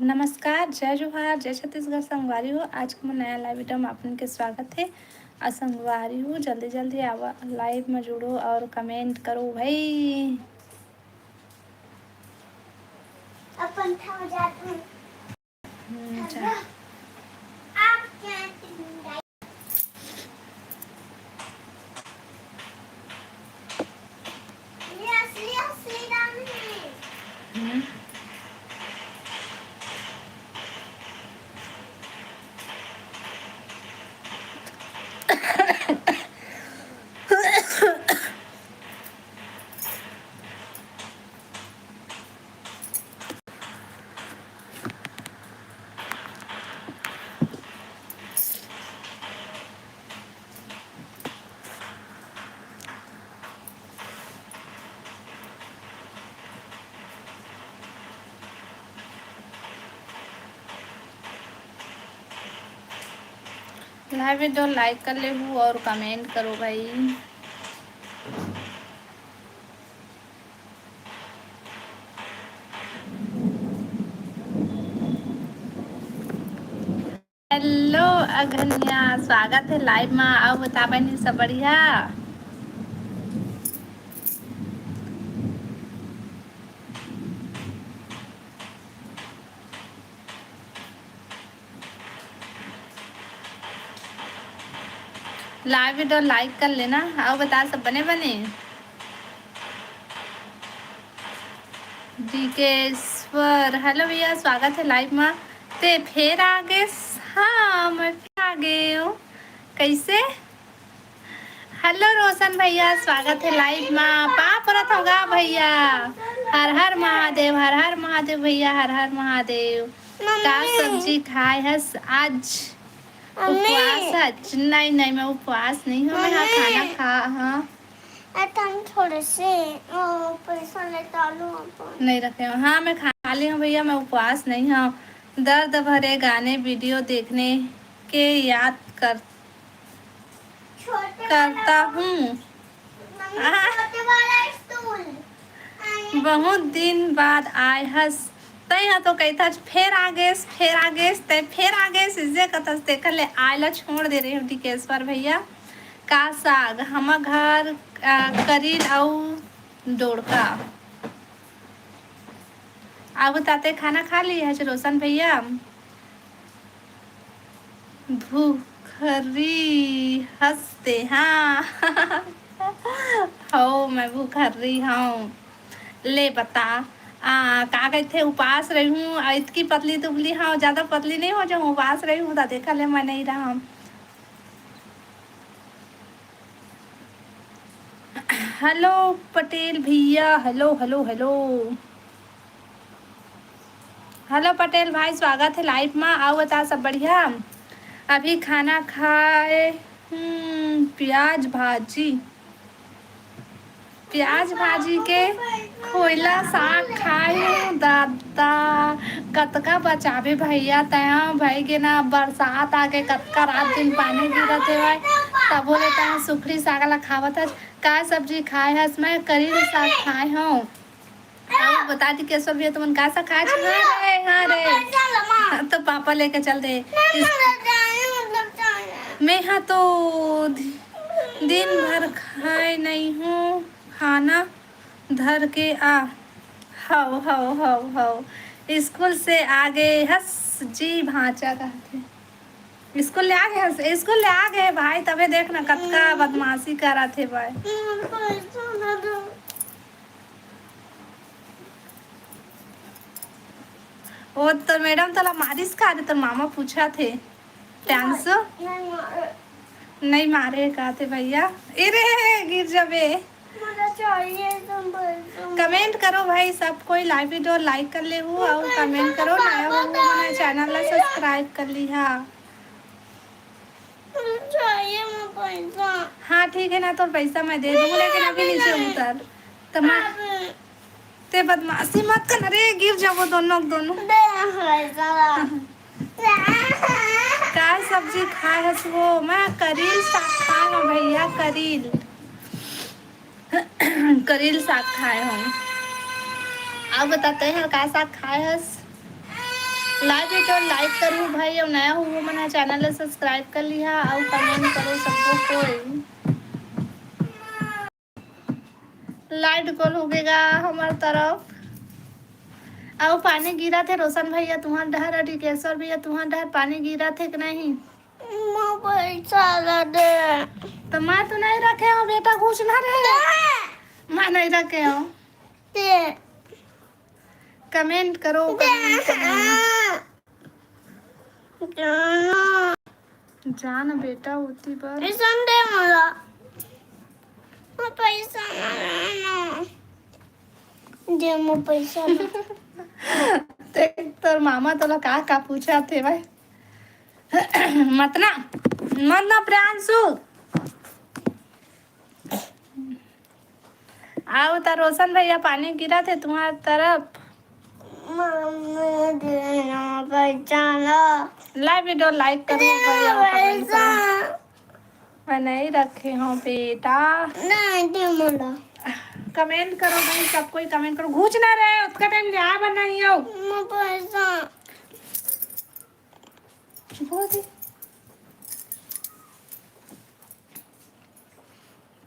नमस्कार, जय जोहार, जय छत्तीसगढ़ संगवारी हो। आज के नया लाइव वीडियो में आपन के स्वागत है। संगवारी हो जल्दी जल्दी आवा लाइव में जुड़ो और कमेंट करो भाई। अपन था जाते हैं। अच्छा। आप क्या ये असली दाम है। हम्म, लाइव वीडियो लाइक कर ले हूँ और कमेंट करो भाई। हेलो अगन्या, स्वागत है लाइव में। आओ बता बनी सब बढ़िया। लाइव वीडियो लाइक कर लेना। आओ बता सब बने बने। डीकेश्वर हेलो भैया, स्वागत है लाइव में। ते फिर आगे। हाँ मैं फिर आ गई हूँ। कैसे? हेलो रोशन भैया, स्वागत है लाइव में। पाप रथ होगा भैया। हर हर महादेव, हर हर महादेव भैया, हर हर महादेव। का सब्जी खाए हस आज? उपवास आज? नहीं नहीं, मैं उपवास नहीं हूँ। मैं हाँ खाना खा। हाँ हम थोड़े से पैसा लेता लूँ अपन। नहीं रखे हो। हाँ मैं खा ली हूँ भैया, मैं उपवास नहीं हूँ। दर्द भरे गाने वीडियो देखने के याद करता हूँ। छोटे वाला स्टूल बहुत दिन बाद आए हस। तय तो कहता फिर आ गए तय फिर आ गए इसे कतस देखल ले आयला छोड़ दे रही हूँ। टिकेश्वर भैया का साग हम घर करील और डोड़का। अब ताते खाना खा ली है रोशन भैया? भूखरी हंसते हाँ। हो मैं भूखरी हूँ। ले बता। का कहते उपास रही हूँ। इतकी पतली दुबली हाँ, ज्यादा पतली नहीं हो जाऊँ। उपास रही हूँ तो देखा ले मैं नहीं रहा। हेलो पटेल भैया, hello hello hello hello Patel भाई, स्वागत है लाइव में। आओ बता सब बढ़िया। अभी खाना खाए। प्याज भाजी के खोइला साग खाए दादा। कतका बचावे भैया तया भाई के ना बरसात आके कतका रात दिन पानी गिरत है भाई। तब बोले तया सुखड़ी साग ला खावत है। का सब्जी खाए हस? मैं करी साग खाए हूँ। बता दी कैसे भी तुमन का सा खाए? हाँ रे तो पापा लेके चल दे। मैं हाँ तो दिन भर खाए नहीं हूँ खाना धर के आ। हाउ स्कूल से आगे हस जी भांचा कहते। स्कूल ले आ गए हस? स्कूल ले आ गए भाई, तबे देखना कतका बदमाशी करा थे भाई। वो तो मैडम तला मारिस का तो मामा पूछा थे डांस नहीं मारे का थे भैया। अरे गिर जाबे। कमेंट करो भाई सब कोई। लाइव वीडियो लाइक कर ले हूँ और कमेंट करो। नया हो मैंने चैनल ला सब्सक्राइब कर ली। हाँ ठीक है ना, तो पैसा मैं दे दूँ लेकिन अभी नीचे उतर तो मैं ते बदमाशी मत कर। रे गिर जाओ दोनों दोनों। का सब्जी खाए हस? वो मैं करील साग खाए हूँ भैया। करील साग खाए हूँ। अब बताते हैं का साग खाए हस? लाइव वीडियो लाइक करूँ भाई, और नया हूँ मना चैनल सब्सक्राइब कर लिया और कमेंट करो सबको कोई लाइट कॉल होगेगा हमार तरफ। और पानी गिरा थे रोशन भैया तुम्हार डहर, अटिकेश्वर भैया तुम्हार डहर पानी गिरा थे कि नहीं? पैसा दे तो मैं तो नहीं रखे हो बेटा, कुछ ना रहे, मैं नहीं रखे हो। कमेंट करो कमेंट। जान बेटा होती पर दे मला पैसा दे मो पैसा तोर मामा तोला का पूछा थे भाई? मत ना प्रियांशु आओ ता रोशन भैया पानी गिरा थे तुम्हारी तरफ। लाइव वीडियो लाइक करो भैया, कमेंट करो। मैं नहीं रखे हो बेटा, कमेंट करो भाई, सब कोई कमेंट करो। घूच ना रहे उसका टाइम क्या बनाई हो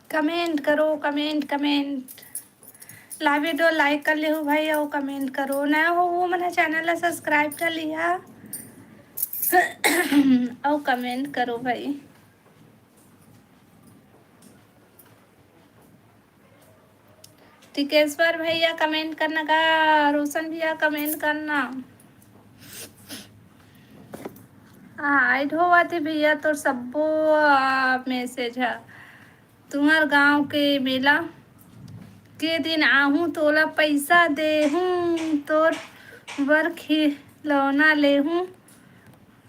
कमेंट करो कमेंट। लाइव वीडियो लाइक कर ले हो भाई, और कमेंट करो। नया हो वो मैंने चैनल सब्सक्राइब कर लिया और कमेंट करो भाई। टिकेश्वर भैया कमेंट करना का, रोशन भैया कमेंट करना। हाइड होवा थे भैया तो सबो मैसेज है। तुम्हार गांव के मेला के दिन आहूँ तोला पैसा दे हूँ, तोर बर खिलौना ले हूँ,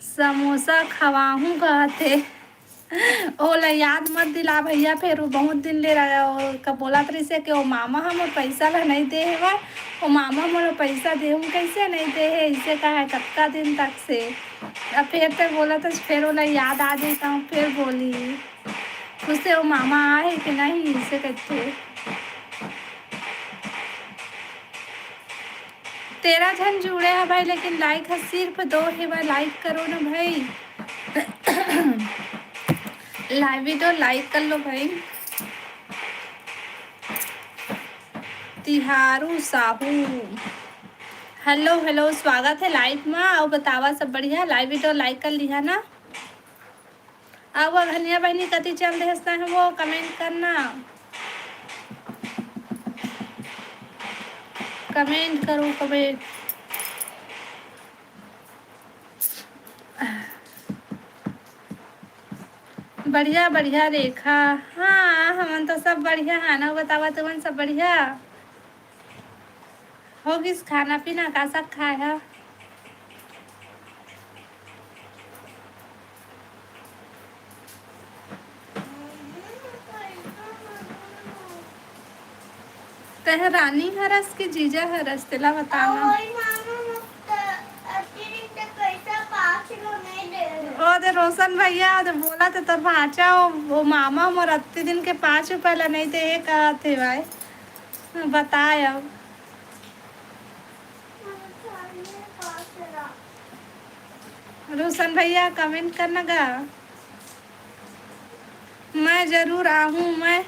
समोसा खवाहूँ कहते। ओला याद मत दिला भैया, फिर वो बहुत दिन ले रहा का बोला तरी से कि वो मामा हम पैसा ला नहीं दे है, वो मामा मोर पैसा दे हूँ कैसे नहीं दे है, इसे कहा है कत्का दिन तक से। अब फिर तक बोला तो फिर ओला याद आ जाता हूँ, फिर बोली उससे वो मामा आए कि नहीं, इसे कहते 13 जन जुड़े हैं भाई, लेकिन लाइक है सिर्फ 2 है भाई, लाइक करो ना भाई। लाइव वीडियो लाइक कर लो भाई। तिहारू साहू हेलो स्वागत है लाइव में। और बतावा सब बढ़िया, लाइव वीडियो लाइक कर लिया ना। अब धनिया बहनी कति चल रहे हैं वो कमेंट करना, कमेंट करो कमेंट। बढ़िया रेखा, हाँ हमन तो सब बढ़िया है ना। बतावा तुमन सब बढ़िया होगी? खाना पीना का सब खाए है? तह रानी हरस की जीजा हरस तेला बताना। ओ दे रोशन भैया तो बोला तो तोर भाचा वो मामा मोर अत्ती दिन के 5 रुपये ला नहीं थे कहा थे भाई, बताए अब। रोशन भैया कमेंट करना गा, मैं जरूर आहूँ। मैं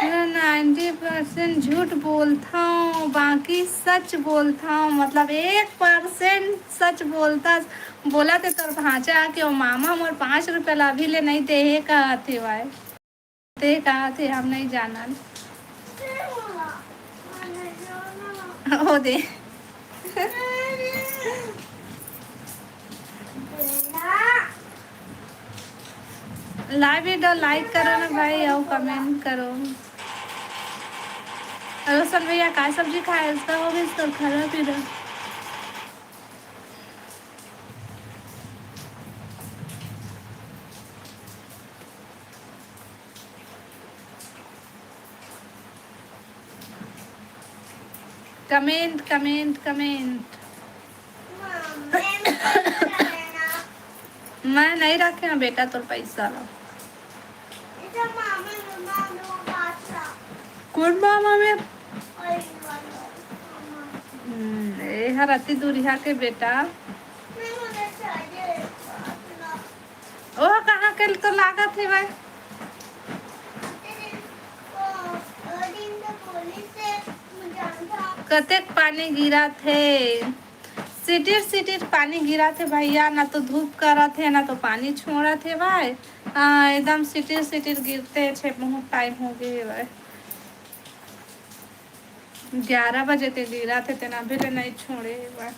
90% झूठ बोलता हूँ, बाकी सच बोलता हूँ, मतलब 1% सच बोला थे तोर भाचा कि वो मामा मोर 5 रुपये ला भी ले नहीं दे कहा थे भाई, ते कहा थे हम नहीं जाना हो दे। लाइव वीडियो लाइक करो ना भाई, और कमेंट करो। रोशन भैया का सब्जी खाए उसका हो गई तो खाना पीना। कमेंट मैं नहीं रखे हैं बेटा तो पैसा ला। कौन मामा में ए हर अति दूरिया के बेटा। मैं उधर चाहिए अपना ओह कहाँ के तो लागत है भाई। तेरे ओ दिन तो पुलिस से मुझे था कतेक पानी गिरा थे, सिटिर सिटिर पानी गिरा थे भैया, ना तो धूप करा थे ना तो पानी छोड़ा थे भाई। एकदम सिटिर सिटिर गिरते छे, बहुत टाइम हो गए भाई। 11 बजे ते गिरा थे तेना भी ले नहीं छोड़े भाई।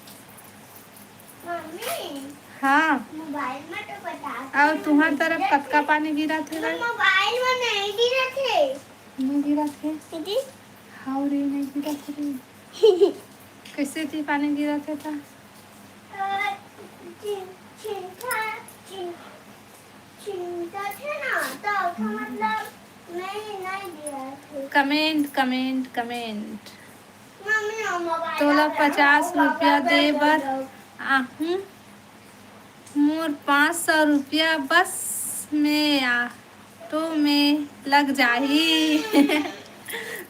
मम्मी हाँ मोबाइल में तो बता और तुम्हार तरफ कतका पानी गिरा थे भाई। मोबाइल में नहीं गिरा थे। नहीं गिरा थे। दीदी हाँ रे नहीं गिरा थे रे। कैसे थी पानी गिरा थे था। चिंता थे ना तो उसका मतलब नहीं गिरा थे। Comment comment comment. Mummy mobile तोला 50 रुपया दे बर आहूँ, मोर 500 रुपया बस में ऑटो में लग जाही।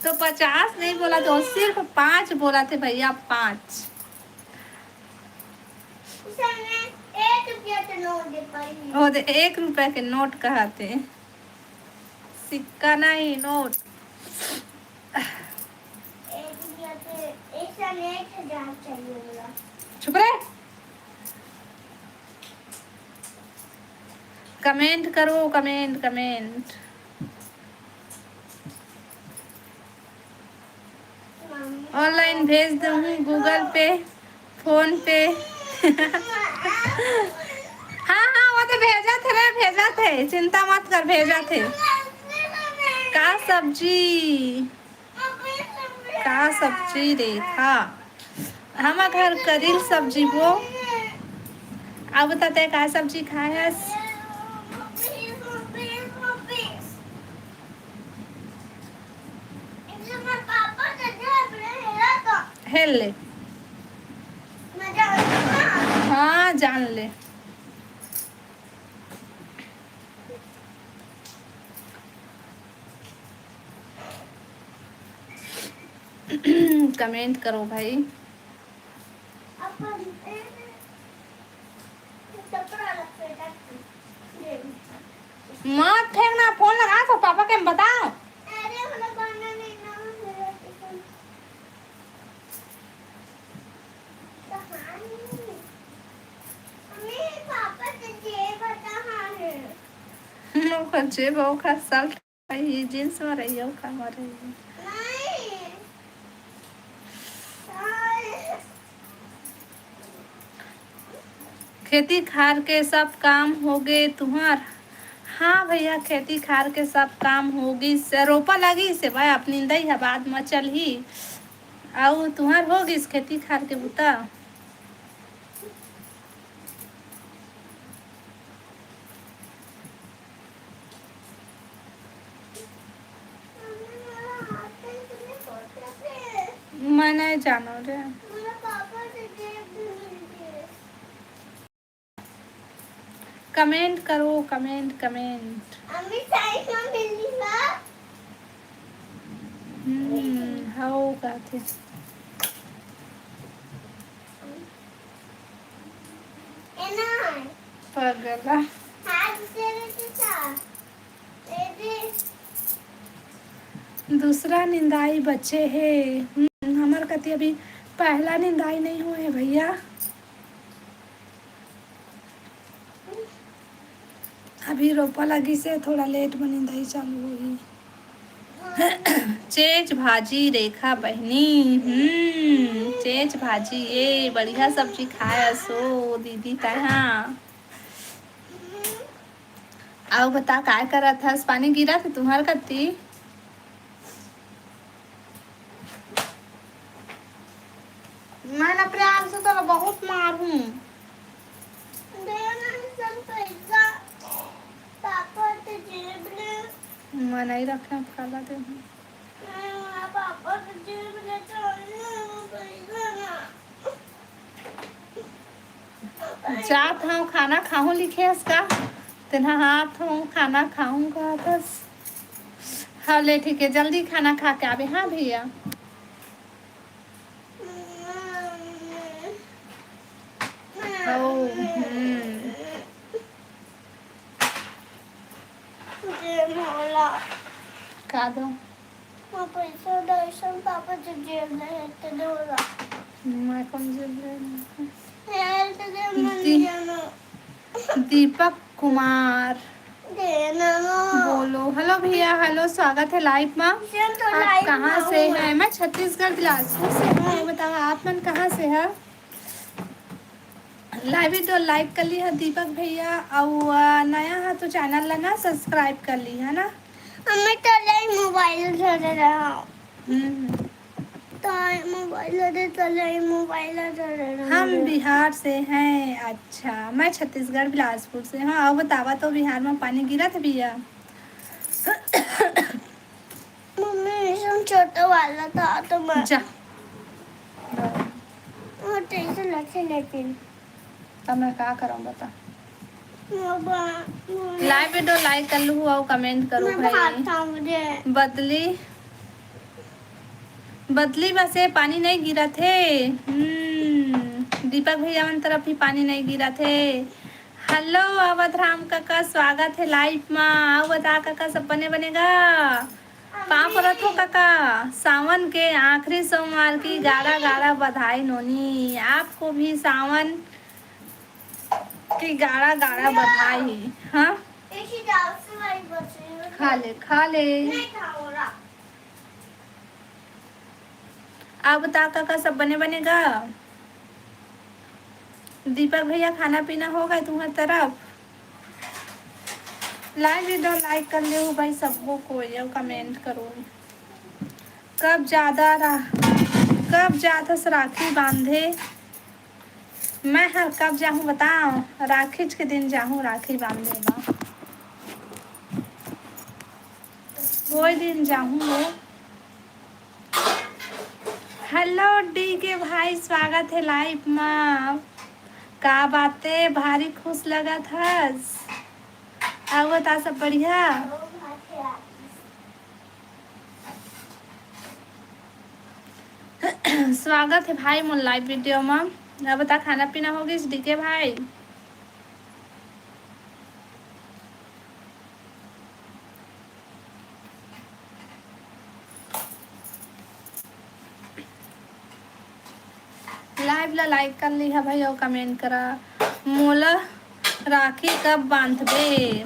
तो 50 नहीं बोला तो सिर्फ 5 बोला थे भैया, 5। ओ दे 1 रुपया के नोट कहते, सिक्का नहीं नोट। चुप रहे। कमेंट करो कमेंट कमेंट। ऑनलाइन भेज दूँ गूगल पे फोन पे। हाँ हाँ वो तो भेजा थे रे, भेजा थे, चिंता मत कर, भेजा थे। का सब्जी रेखा, हम घर करील सब्जी वो। अब बताते का सब्जी खाए। हेल ले। हाँ जान ले। कमेंट करो भाई। मत फेंकना, फोन लगा तो पापा के बताओ। जेब का शर्ट है, जींस में रही हो का मारे। खेती खार के सब काम हो गए तुम्हार। हाँ भैया खेती खार के सब काम होगी, से रोपा लगी से भाई अपनी दई है बाद में चल ही। आओ तुम्हार होगी इस खेती खार के बुता। मैं नहीं जानो रे। कमेंट करो कमेंट कमेंट। हाँ का थे पगला। दूसरा निंदाई बच्चे है। हमार कति अभी पहला निंदाई नहीं हुए है भैया। अभी रोपा लगी से थोड़ा लेट में निंदाई चालू होगी। चेज भाजी रेखा बहनी। चेज भाजी ये बढ़िया सब्जी खाया सो दीदी तहा। आओ बता काय करा था, पानी गिरा था तुम्हार कत्ती। मैं अपने आप से तो बहुत मारूं। मैं नहीं रखना खाला दे। जात हूँ खाना खाऊं लिखे इसका तेना हाथ हूँ खाना खाऊंगा बस। हाँ ले ठीक है, जल्दी खाना खा के आवे। हाँ भैया ओ मुझे मोला का दो मैं पैसा दर्शन पापा जो जेल है तो दोला मैं कौन जेल यार तो दे मन दी, जाना दीपक कुमार देना बोलो। हेलो भैया, हेलो, स्वागत है लाइव में। तो आप लाइव कहाँ में से हूँ हैं? मैं छत्तीसगढ़ बिलासपुर से हूँ। ये बताओ आप मन कहाँ से है? लाइव तो लाइक कर ली है दीपक भैया, और नया है तो चैनल ला ना सब्सक्राइब कर ली है ना। मैं तो लाइव मोबाइल चल रहा हूँ हम्म, तो मोबाइल चल रहा हम बिहार से हैं। अच्छा, मैं छत्तीसगढ़ बिलासपुर से हूँ। और बतावा तो बिहार में पानी गिरा था भैया? मम्मी इसमें छोटा वाला था तो मैं जा टेंशन लगे लेकिन तब मैं क्या करूँ बता। मैं लाइव वीडियो लाइक कर लूँ और कमेंट करो भाई। भागता मुझे बदली बदली बसे पानी नहीं गिरा थे। दीपक भैया मन तरफ भी पानी नहीं गिरा थे। हेलो अवध राम काका, स्वागत है लाइव में। आओ बता काका, सब बने बनेगा। पाँव परत हो काका। सावन के आखिरी सोमवार की गाढ़ा गाढ़ा बधाई नोनी। आपको भी सावन की गाढ़ा गाढ़ा बधाई। हाँ, खा ले खा ले। आप बता काका, सब बने बनेगा। दीपक भैया खाना पीना होगा तुम्हारी तरफ? लाइव वीडियो लाइक कर ले हो भाई सबको को, ये कमेंट करो। कब ज्यादा से राखी बांधे? मैं हर कब जाऊँ बताओ? राखी के दिन जाऊँ राखी बांधे बा, कोई दिन जाऊँ। हेलो डी के भाई, स्वागत है लाइव में। का बातें भारी खुश लगा था। अब बता सब बढ़िया। स्वागत है भाई मोर लाइव वीडियो में। अब बता खाना पीना होगी डी के भाई? लाइव ला लाइक कर ली है भाई और कमेंट करा। मोला राखी कब बांधबे?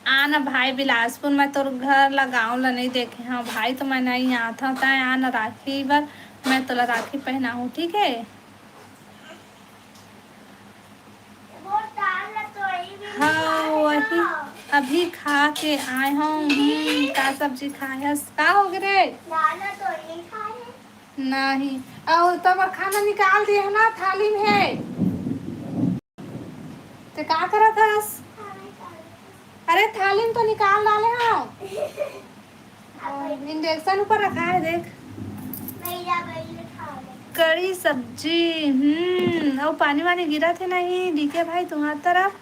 आना भाई बिलासपुर में, तो घर ला गाँव ला नहीं देखे हाँ भाई, तो मैं नहीं आता हूँ। तय आना राखी बार, मैं तोला राखी पहना हूँ, ठीक है? हाँ वही अभी खा के आए हूँ। का सब्जी खाए? का हो गए? नहीं, और तब खाना निकाल दिए ना थाली में, तो क्या करा था? अरे थाली में तो निकाल डाले हाँ। इंडक्शन ऊपर रखा है देख। कड़ी सब्जी। और पानी वानी गिरा थे नहीं डीके भाई तुम्हारी तरफ?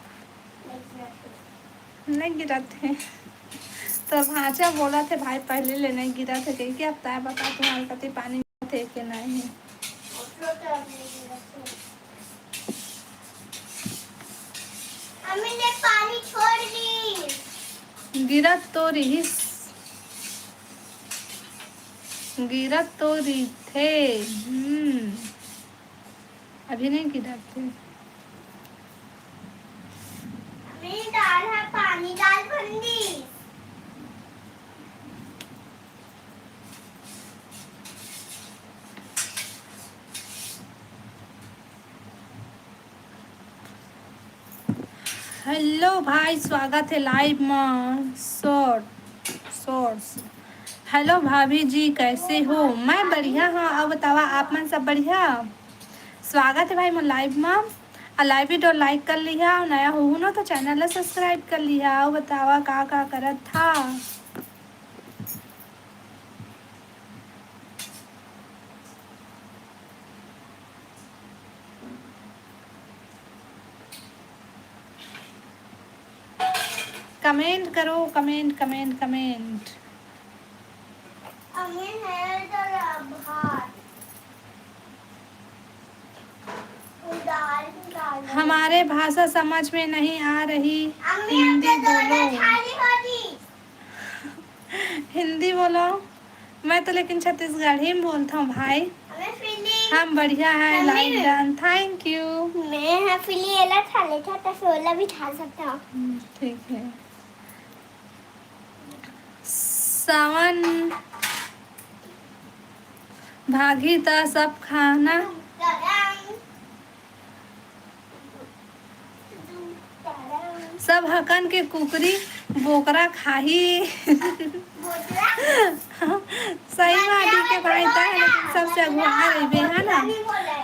नहीं गिरा थे तो भाचा बोला थे भाई पहले ले नहीं गिरा थे, क्या अब तय बता तुम्हारे कति पानी थे कि नहीं? मम्मी ने पानी छोड़ दी। गिरत तो रही थे। अभी नहीं गिरा थे। मम्मी दाल है, पानी दाल बंदी। हेलो भाई, स्वागत है लाइव में। शॉर्ट्स। हेलो भाभी जी, कैसे हो? मैं बढ़िया हूँ। अब बतावा आप मन सब बढ़िया? स्वागत है भाई मैं लाइव में। लाइव वीडियो लाइक कर लिया, नया हो ना तो चैनल ला सब्सक्राइब कर लिया। और बतावा का करत था? कमेंट करो, कमेंट। मम्मी है भात दाल दाल हमारे भाषा समझ में नहीं आ रही, हिंदी बोलो। हिंदी बोलो। मैं तो लेकिन छत्तीसगढ़ी में बोलता हूँ भाई। हम बढ़िया है, लाइक डन, थैंक यू। मैं फिली एला खा लेता तो सोला भी खा सकता हूँ। ठीक है। सावन भागी त सब खाना, सब हकन के कुकरी बोकरा खाही। सही बात के भाई था, लेकिन सबसे अगुआ रही है ना।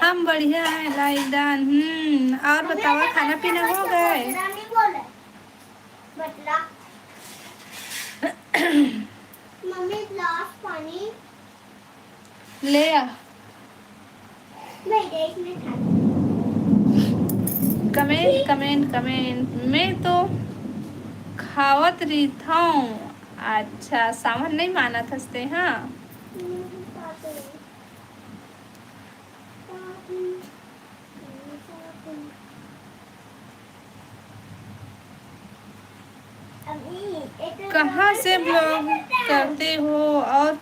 हम बढ़िया है, लाइक डन। और बताओ, खाना पीना हो गए? मम्मी ग्लास पानी ले आ। नहीं देखने था। Comment comment comment. मैं तो खावत रही था। अच्छा, सावन नहीं माना थसते। हाँ, कहाँ से ब्लॉग करते हो और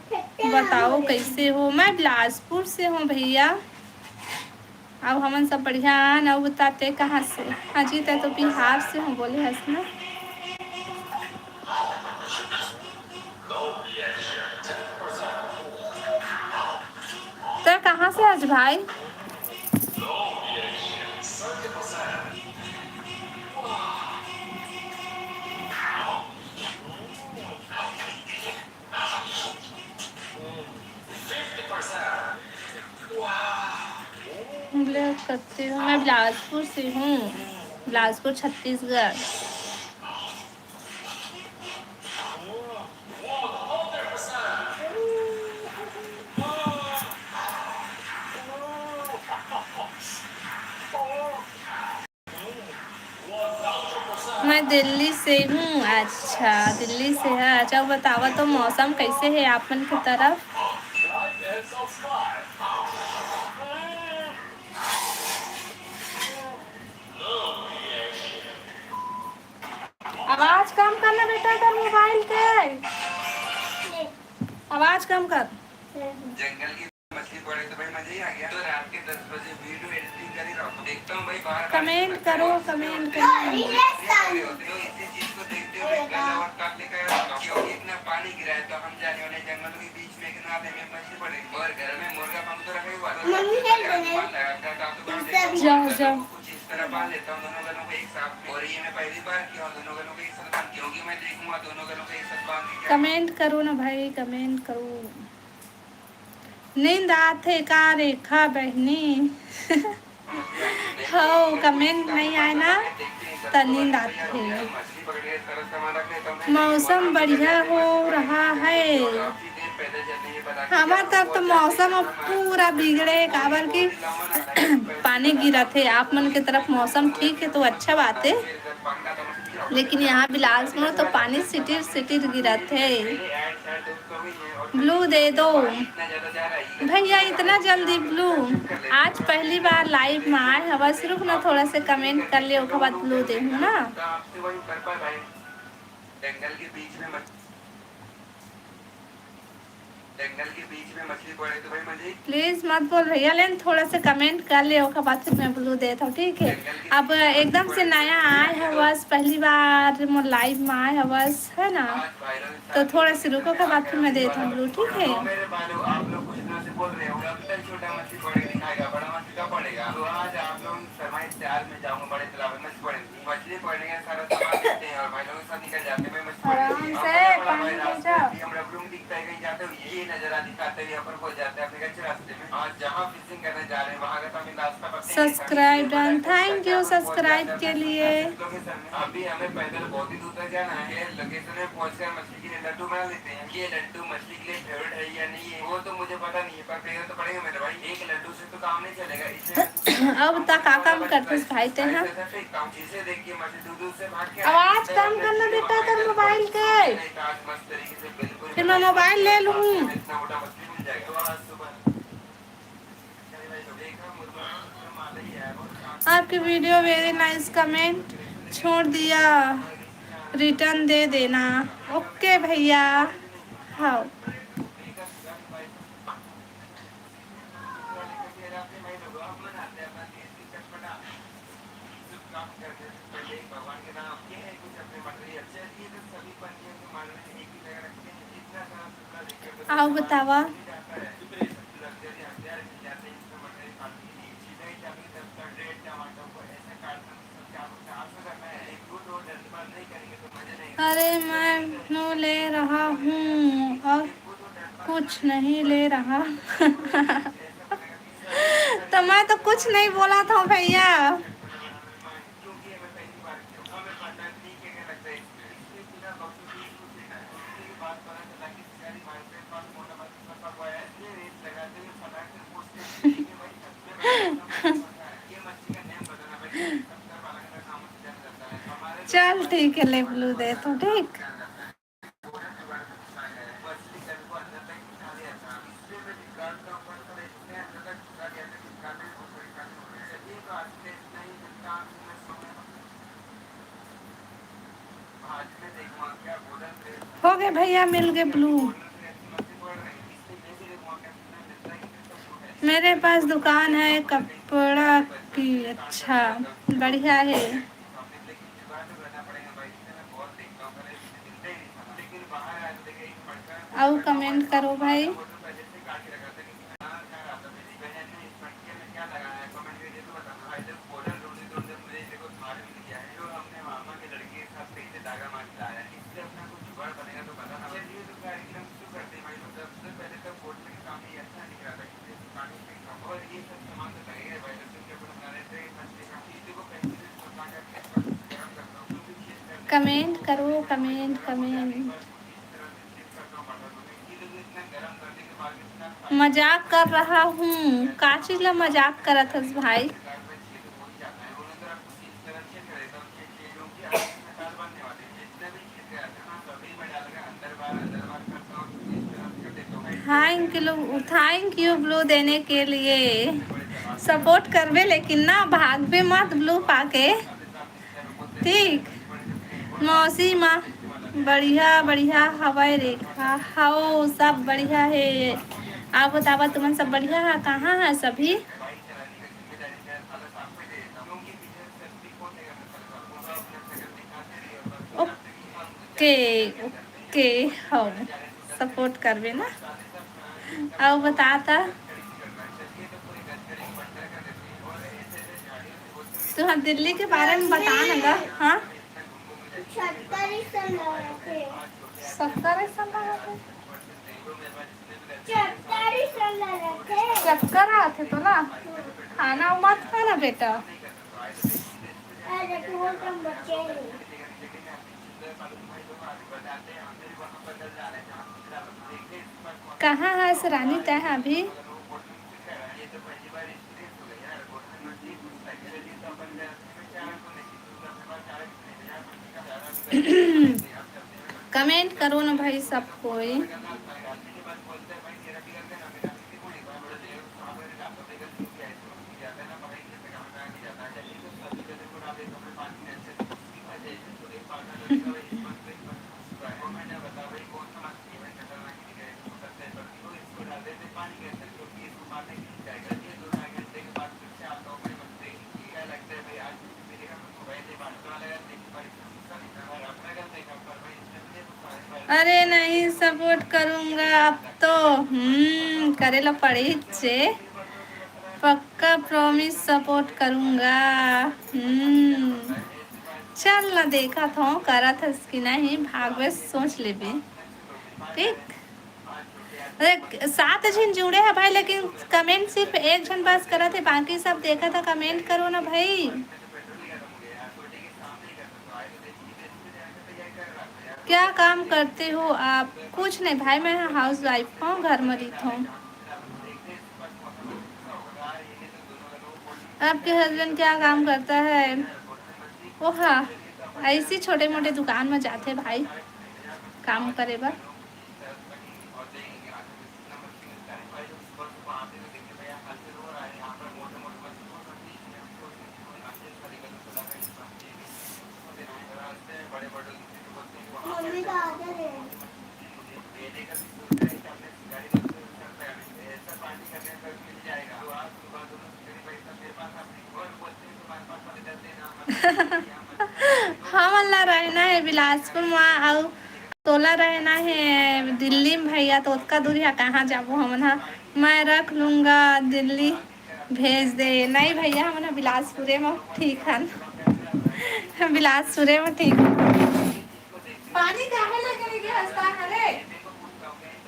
बताओ कैसे हो? मैं बिलासपुर से हूँ भैया। अब हमन सब बढ़िया न बताते कहाँ से। अजीत है तो बिहार से हूँ, बोले हंसना। तो कहाँ से आज भाई? ब्लॉग करते हो? मैं बिलासपुर से हूँ, बिलासपुर छत्तीसगढ़। मैं दिल्ली से हूँ। अच्छा, दिल्ली से है। अच्छा बतावा तो मौसम कैसे है आप मन की तरफ? आवाज कम करना बेटा कर मोबाइल के। आवाज कम कर। जंगल की मछली पड़े तो भाई मजा ही आ गया। तो रात के 10 बजे वीडियो एडिटिंग कर ही रहा हूँ, देखता हूँ भाई बाहर कमेंट करो, कमेंट करो। इसी चीज को देखते हुए गला और काट लेकर क्योंकि इतना पानी गिरा है तो हम जाने वाले जंगलों के बीच में एक नाले में मछली पड़ेगी और घर में मुर्गा पंख तो रखा ही हुआ है। जाओ जाओ। कुछ इस तरह बांध लेता हूँ दोनों गलों को एक साथ, और ये मैं पहली बार किया हूँ दोनों गलों को एक साथ बांध, क्योंकि मैं देखूंगा दोनों गलों को एक साथ बांध के। कमेंट करो ना भाई, कमेंट करो। नींद आते का रेखा बहनी। हो कमेंट नहीं आए ना तो नींद आती है। मौसम बढ़िया हो रहा है। हमारे तरफ तो मौसम अब पूरा बिगड़े, काबर की पानी गिरा थे। आप मन के तरफ मौसम ठीक है तो अच्छा बात है, लेकिन यहाँ बिलासपुर तो पानी सिटिर सिटिर गिरा थे। ब्लू दे दो भैया, इतना जल्दी ब्लू? आज पहली बार लाइव में आए हवा, सिर्फ ना थोड़ा से कमेंट कर ले, उसके बाद ब्लू दे हूँ ना। जंगल के बीच में मछली पड़े तो भाई मजे। प्लीज मत बोल भैया, लेकिन थोड़ा से कमेंट कर ले, उसके बाद फिर मैं ब्लू देता हूँ, ठीक है? अब एकदम से नया आए है बस, पहली बार लाइव में आए है बस, है ना? तो थोड़ा से रुको के बाद फिर मैं देता हूँ ब्लू, ठीक है? मेरे बालों आप लोग कुछ दिनों से बोल रहे हो छोटा मछली पड़ेगा दिखाएगा, बड़ा मछली का पड़ेगा। तो आज आप लोग समय त्याल में जाऊंगा, बड़े तालाब में मछली पड़ेगी। मछली पड़ने का सारा सामान देते हैं और भाई लोग सब निकल जाते हैं। आराम से पानी ले जाओ। हम लोग रूम दिखता है कहीं जाते हुए ये नजारा दिखाते हुए यहाँ पर पहुंच जाते हैं अपने अच्छे रास्ते में। आज जहाँ फिशिंग करने जा रहे हैं वहाँ का हमें रास्ता पता नहीं। Subscribe done, thank you subscribe के लिए। अभी हमें पैदल बहुत ही दूर तक जाना है। लोकेशन में पहुंचकर मछली के लिए लड्डू बना लेते हैं। ये लड्डू मछली के लिए फेवरेट है या नहीं है वो तो मुझे पता नहीं है, पर फेवरेट तो पड़ेगा मेरे भाई। एक लड्डू से तो काम नहीं चलेगा, इससे अब तक का काम करते भाई ते हैं। इसे देख के मछली दूर से भाग के आवाज कम करना बेटा कर मोबाइल के, मस्त तरीके से बिल्कुल फिर मैं मोबाइल ले लूँ। इतना मोटा मछली मिल जाएगा। तो आज सुबह आपकी वीडियो वेरी नाइस, कमेंट छोड़ दिया, रिटर्न दे देना। ओके भैया। हाँ भगवान के नाम ये है कुछ अपने मंडली अच्छे ये तो सभी पंछियों को मारने एक ही जगह रखते हैं जितना साफ सुथरा देखिए आओ बतावा। जाता है लग्जरी हथियार मिल जाते हैं इसमें मंडली काटने के लिए सीधे ही जाके 10 रेड टमाटर को ऐसे काटना क्या आपको करना है एक गुड और जल्दबाज नहीं करेंगे तो मजे नहीं। अरे मैं नो ले रहा हूँ और कुछ नहीं ले रहा। तो मैं तो कुछ नहीं बोला था भैया। चल ठीक है, ले ब्लू दे तो ठीक। हो गए भैया, मिल गए ब्लू। मेरे पास दुकान है कपड़ा की। अच्छा बढ़िया है। आओ कमेंट करो भाई। कमेंट करो, कमेंट कमेंट। मजाक कर रहा हूँ। काची ला मजाक करत हस भाई। थैंक यू ब्लू देने के लिए। सपोर्ट करवे लेकिन ना भागवे मत ब्लू पाके, ठीक। मौसी माँ बढ़िया बढ़िया हवाई रेखा हाओ, सब बढ़िया है। आप बतावा तुमन सब बढ़िया है? कहाँ है सभी? ओके ओके, हाँ सपोर्ट करवे ना। अब बताता तो हाँ, दिल्ली के बारे में बता ना। हाँ 70 चक्कर आते तो ना खाना मत खाना बेटा। कहाँ है सरानी तय अभी? कमेंट करो ना भाई सब कोई। अरे नहीं सपोर्ट करूँगा अब तो। करेला पड़ी से पक्का प्रॉमिस सपोर्ट करूँगा। चल ना देखा था करा था कि नहीं, भागवे सोच ले भी, ठीक। अरे 7 जन जुड़े हैं भाई, लेकिन कमेंट सिर्फ एक जन बस करा थे, बाकी सब देखा था। कमेंट करो ना भाई। क्या काम करते हो आप? कुछ नहीं भाई, मैं हाउस वाइफ हूँ, घर में रहती हूँ। आपके हस्बैंड क्या काम करता है? वो हाँ ऐसी छोटे मोटे दुकान में जाते भाई काम करे बा। समझते हैं बड़े बड़े लोग तो बोलते हैं कि वहाँ मम्मी पर का आदर है। मेले का भी सोचा है कि अपने शिकारी दोस्तों के साथ ऐसा पार्टी करने का मिल जाएगा तो आज सुबह दोनों शिकारी भाई साहब मेरे पास आते हैं और बोलते हैं तुम्हारे पास वाले डरते हैं ना हाँ मल्ला रहना है बिलासपुर में और तोला रहना है दिल्ली में भैया तो उसका दूरिया कहाँ जाबो हमन हा मैं रख लूँगा दिल्ली भेज दे नहीं भैया हमन बिलासपुरे में ठीक है बिलासपुरे में ठीक है। पानी काहे लेके गया हस्ता हरे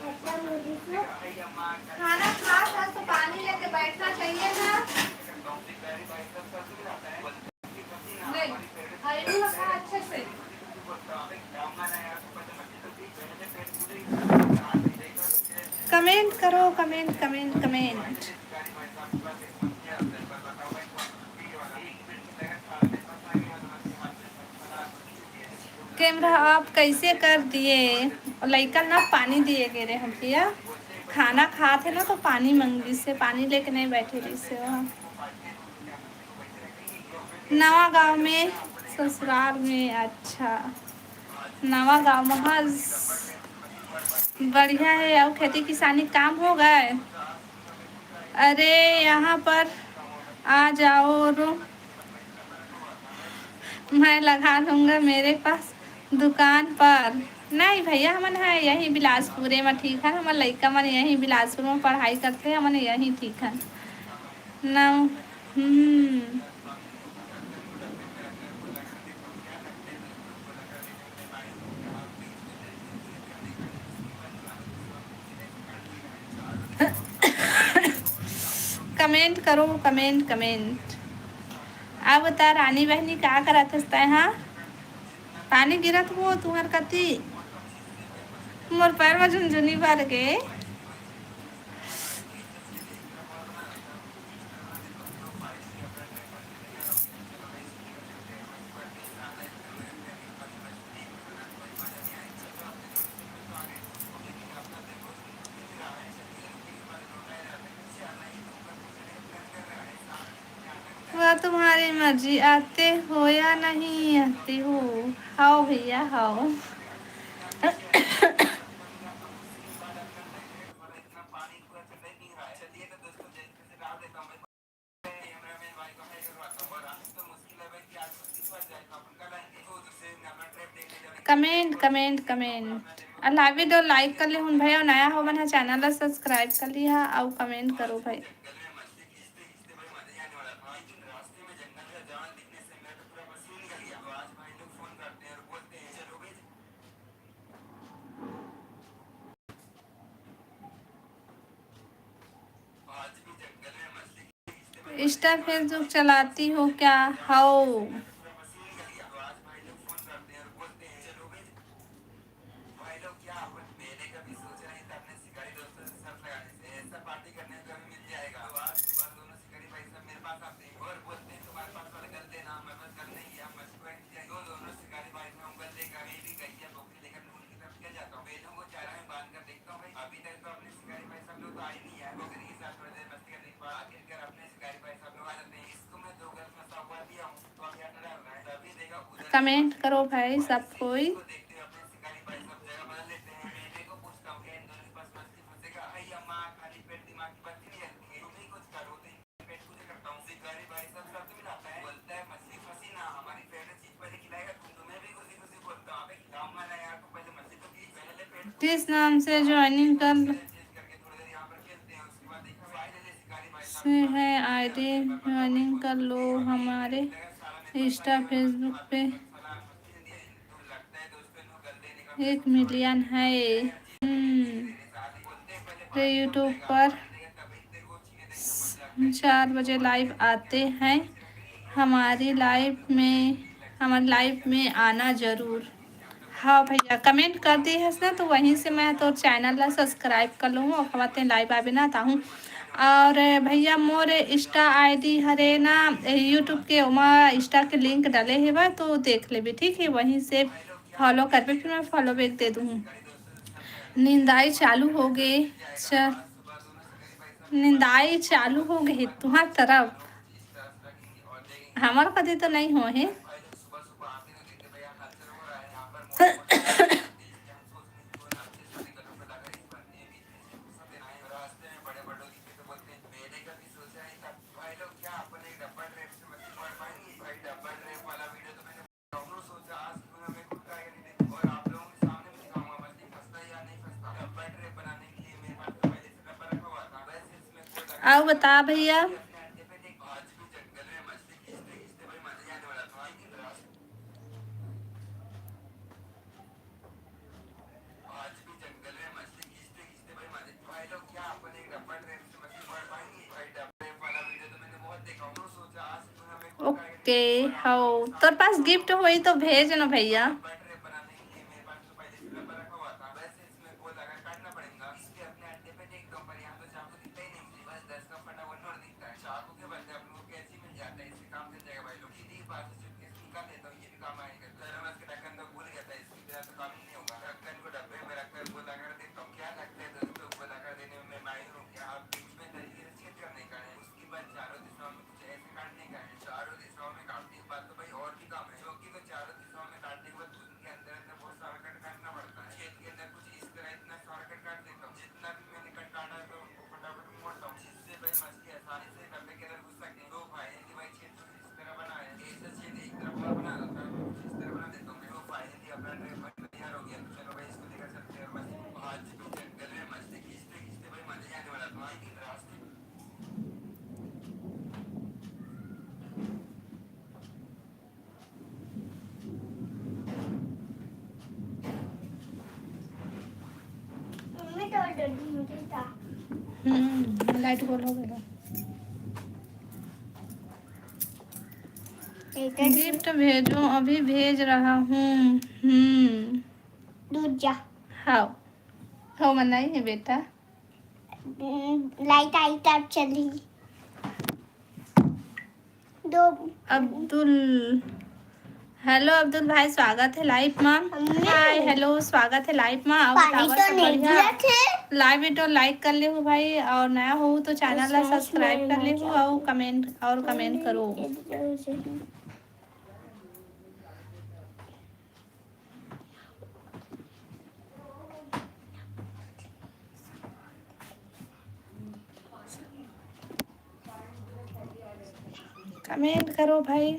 मतलब मुझे तो खाना खा था तो पानी लेके बैठना चाहिए ना ले हरी रखा अच्छे से कमेंट करो कमेंट कमेंट कमेंट कैमरा आप कैसे कर दिए लइका ना पानी दिए गए रहे हम भैया खाना खाते ना तो पानी मंगी से पानी लेके नहीं बैठे रही से वहाँ नवा गांव में ससुराल में अच्छा नवा गांव में हाँ बढ़िया है और खेती किसानी काम हो गए अरे यहाँ पर आ जाओ और मैं लगा लूँगा मेरे पास दुकान पर नहीं भैया हमन है यही बिलासपुरे में ठीक है हमारे लड़का मन यही बिलासपुर में पढ़ाई करते हैं हमन यही ठीक है ना कमेंट करो कमेंट कमेंट अब बता रानी बहनी क्या करत हस्ता हाँ पानी गिरत हो तुम्हार कती मोर पैर में झुनझुनी भर के वह तुम्हारी मर्जी आते हो या नहीं आते हो हाओ भैया हाओ कमेंट कमेंट कमेंट अल्लाह भी दो लाइक कर ली हूँ भाई और नया हो बना चैनल ला सब्सक्राइब कर लिया और कमेंट करो भाई इंस्टा फेसबुक चलाती हो क्या हाओ कमेंट करो भाई सब कोई किस नाम से ज्वाइनिंग कर से है आईडी ज्वाइनिंग कर लो हमारे इंस्टा फेसबुक पे 1 मिलियन है यूट्यूब पर 4 बजे लाइव आते हैं हमारी लाइव में आना ज़रूर हाँ भैया कमेंट कर दी है ना तो वहीं से मैं तो चैनल ला सब्सक्राइब कर लूँ और खवाते लाइव आवे ना ताहूँ और भैया मोर इंस्टा आईडी हरे ना यूट्यूब के उमा इंस्टा के लिंक डाले है बा तो देख ले भी ठीक है वहीं से फॉलो कर पे फिर मैं फॉलो बैक दे दूँ निंदाई चालू हो गई निंदाई चालू हो गई तुम्हार तरफ हमार कभी तो नहीं हो है रास्ते में बड़े बड़ों की तो बोलते हैं मैंने कभी सोचा नहीं था भाई लोग क्या अपन एक डब्बा ट्रैप से मछली पकड़ पाएंगे भाई डब्बा ट्रैप वाला वीडियो तो मैंने दोनों सोचा आज क्यों ना मैं खुद ट्राई करके और आप लोगों के सामने भी दिखाऊंगा मछली फंसता है या नहीं फंसता डब्बा ट्रैप बनाने के लिए मेरे पास तो पहले से डब्बा रखा हुआ था वैसे इसमें कोई लगा आओ बता भैया। अपने अड्डे पे देख आज भी जंगल में मछली खींचते खींचते भाई मजा आने वाला था आज भी जंगल में मछली खींचते खींचते भाई मजे भाई लोग क्या अपन एक डब्बा ट्रैप से मछली पकड़ पाएंगे भाई डब्बे वाला वीडियो तो मैंने बहुत देखा हूँ सोचा आज क्यों ना मैं खुद ट्राई ओके, करके हो तोर पास गिफ्ट हुई तो भेज ना भैया। डब्बा ट्रैप बनाने के लिए मेरे पास तो पहले से डब्बा रखा हुआ था वैसे इसमें कोई लगा काटना पड़ेगा इसके अपने अड्डे पे देखता हूँ पर यहाँ तो चाकू दिखता ही नहीं बस 10 का फटा वन नोट दिखता है चाकू के बदले अपन को कैसे मिल जाता है इससे काम चल जाएगा भाई लोग सीधी बात से चुटकी से निकाल देता हूँ ये भी काम आएगा थर्मस के ढक्कन तो भूल गया था इसके बिना तो काम ही नहीं होगा ढक्कन को डब्बे में रखकर वो लगा देखता हूँ क्या लगता है दोस्तों वो लगा देने में मैं माहिर हूँ क्या आप बीच में तरीके से छेद करने का है उसके बाद चारों दिशाओं में कुछ ऐसे काटने का है चारों दिशाओं में काटने के बाद तो भाई और भी काम है क्योंकि तो चारों दिशाओं में काटने के बाद उनके अंदर अंदर बहुत सारा कट काटना पड़ता है छेद के अंदर कुछ इस तरह इतना सारा कट काट देता हूँ जितना भी मैंने कट काटा है तो उनको फटाफट मोड़ता हूँ जिससे भाई मछली आसानी से डब्बे के अंदर घुस सके तो फाइनली भाई छेद कुछ इस तरह बना है ऐसा छेद एक तरफ और बना देता हूँ कुछ इस तरह बना देता हूँ तो फाइनली अपना ट्रैप तैयार हो गया तो चलो भाई इसको लेकर चलते हैं और मछली आज भी जंगल में मछली खींचते खींचते भाई मजे आने वाला था आई थिंक रास्ते मम्मी तो डरती मुझे था लाइट गोल हो गया। गिफ्ट भेजो, अभी भेज रहा हूँ। दूर जा हाँ हो मनाई है बेटा। लाइट आई तब चली दो अब्दुल, हेलो अब्दुल भाई, स्वागत है लाइव में। हाय हेलो, स्वागत है लाइव में। अब पानी तो नहीं दिया थे लाइव वीडियो लाइक कर ले हो भाई, और नया हो तो चैनल ला सब्सक्राइब कर ले हो और कमेंट करो। कमेंट करो भाई।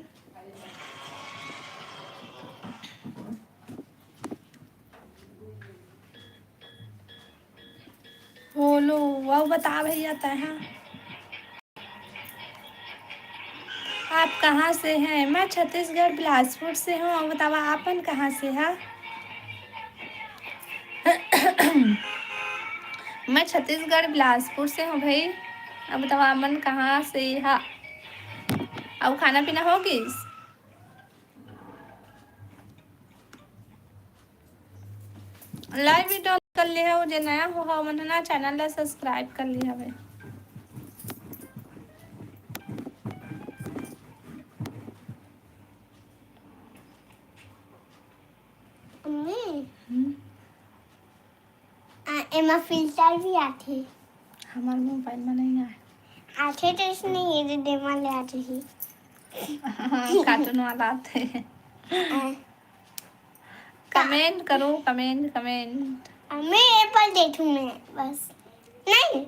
बोलो वो बता भैया तहाँ आप कहाँ से हैं? मैं छत्तीसगढ़ बिलासपुर से हूँ। और बतावा आपन कहाँ से है? मैं छत्तीसगढ़ बिलासपुर से हूँ भाई। अब बतावा आपन कहाँ से है? अब खाना पीना होगी? लाइव वीडियो कर लिया हो, जो नया हो मन ना चैनल ला सब्सक्राइब कर लिया भाई। एमा फिल्टर भी आते हमारे मोबाइल में नहीं आए आते तो इसने ये डेमा ले आते ही कार्टून वाला आते हैं। कमेंट करो, कमेंट। मैं एप्पल देखूं मैं बस नहीं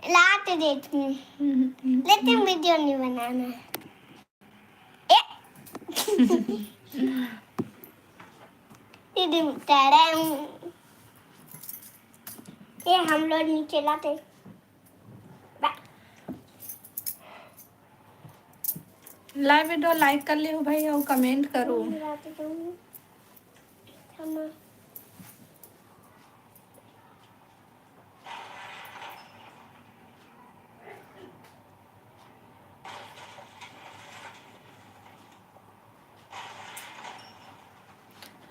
लाते देखूं लेकिन वीडियो नहीं बनाना ये हम लोग नीचे लाते लाइव वीडियो लाइक कर ले हो भाई और कमेंट करो।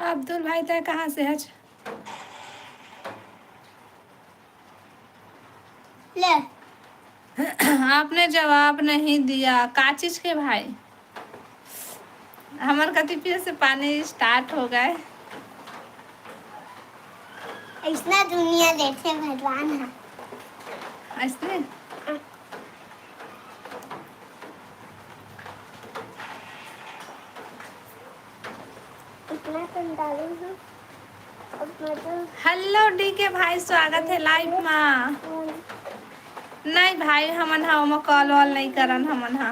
अब्दुल भाई तय कहाँ से है? ले आपने जवाब नहीं दिया। का चीज के भाई? हमार कति फिर से पानी स्टार्ट हो गए। इतना दुनिया देखे भगवान है ऐसे इतना तुम डालूंगा हेलो डी के भाई, स्वागत है लाइव में। नहीं भाई, हमन हा ओमा कॉल वॉल नहीं करन हमन हा।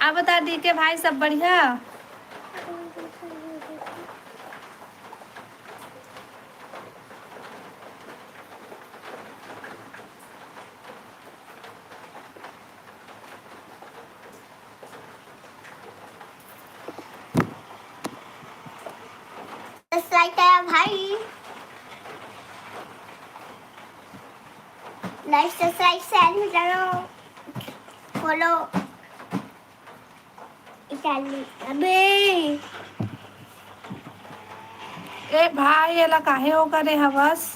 आप बता डी के भाई, सब बढ़िया? सब्सक्राइब करा भाई, लाइक सब्सक्राइब शेयर में करो, फॉलो इटाली। अबे ए भाई, एला काहे हो करे हवस?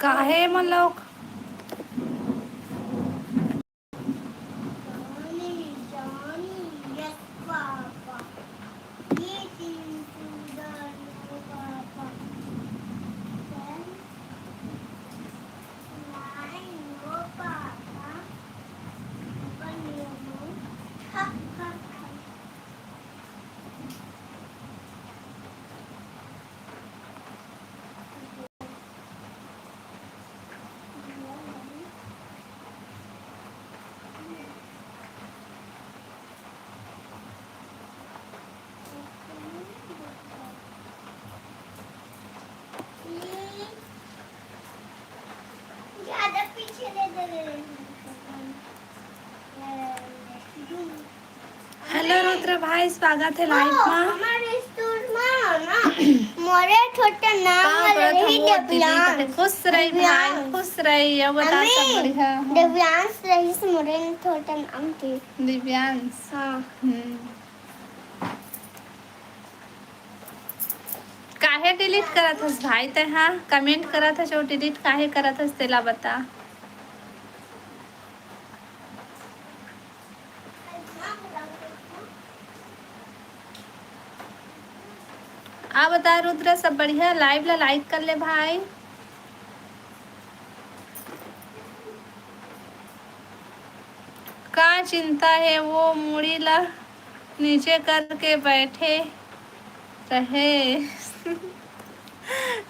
काहे मन लोग? हेलो रुद्र भाई, स्वागत है लाइव में। हमारे स्कूल में ना मोरे छोटा नाम रही दिव्यांश। खुश रही भाई, खुश रही। अब बता, सब बढ़िया? दिव्यांश रही से मोरे छोटा नाम थी। दिव्यांश, हाँ। काहे डिलीट करत हस भाई? ते हाँ कमेंट करत हस, डिलीट काहे करत हस तेला बता। आ बता रुद्र, सब बढ़िया? लाइव ला लाइक कर ले भाई। का चिंता है, वो मुड़ी ला नीचे करके बैठे रहे।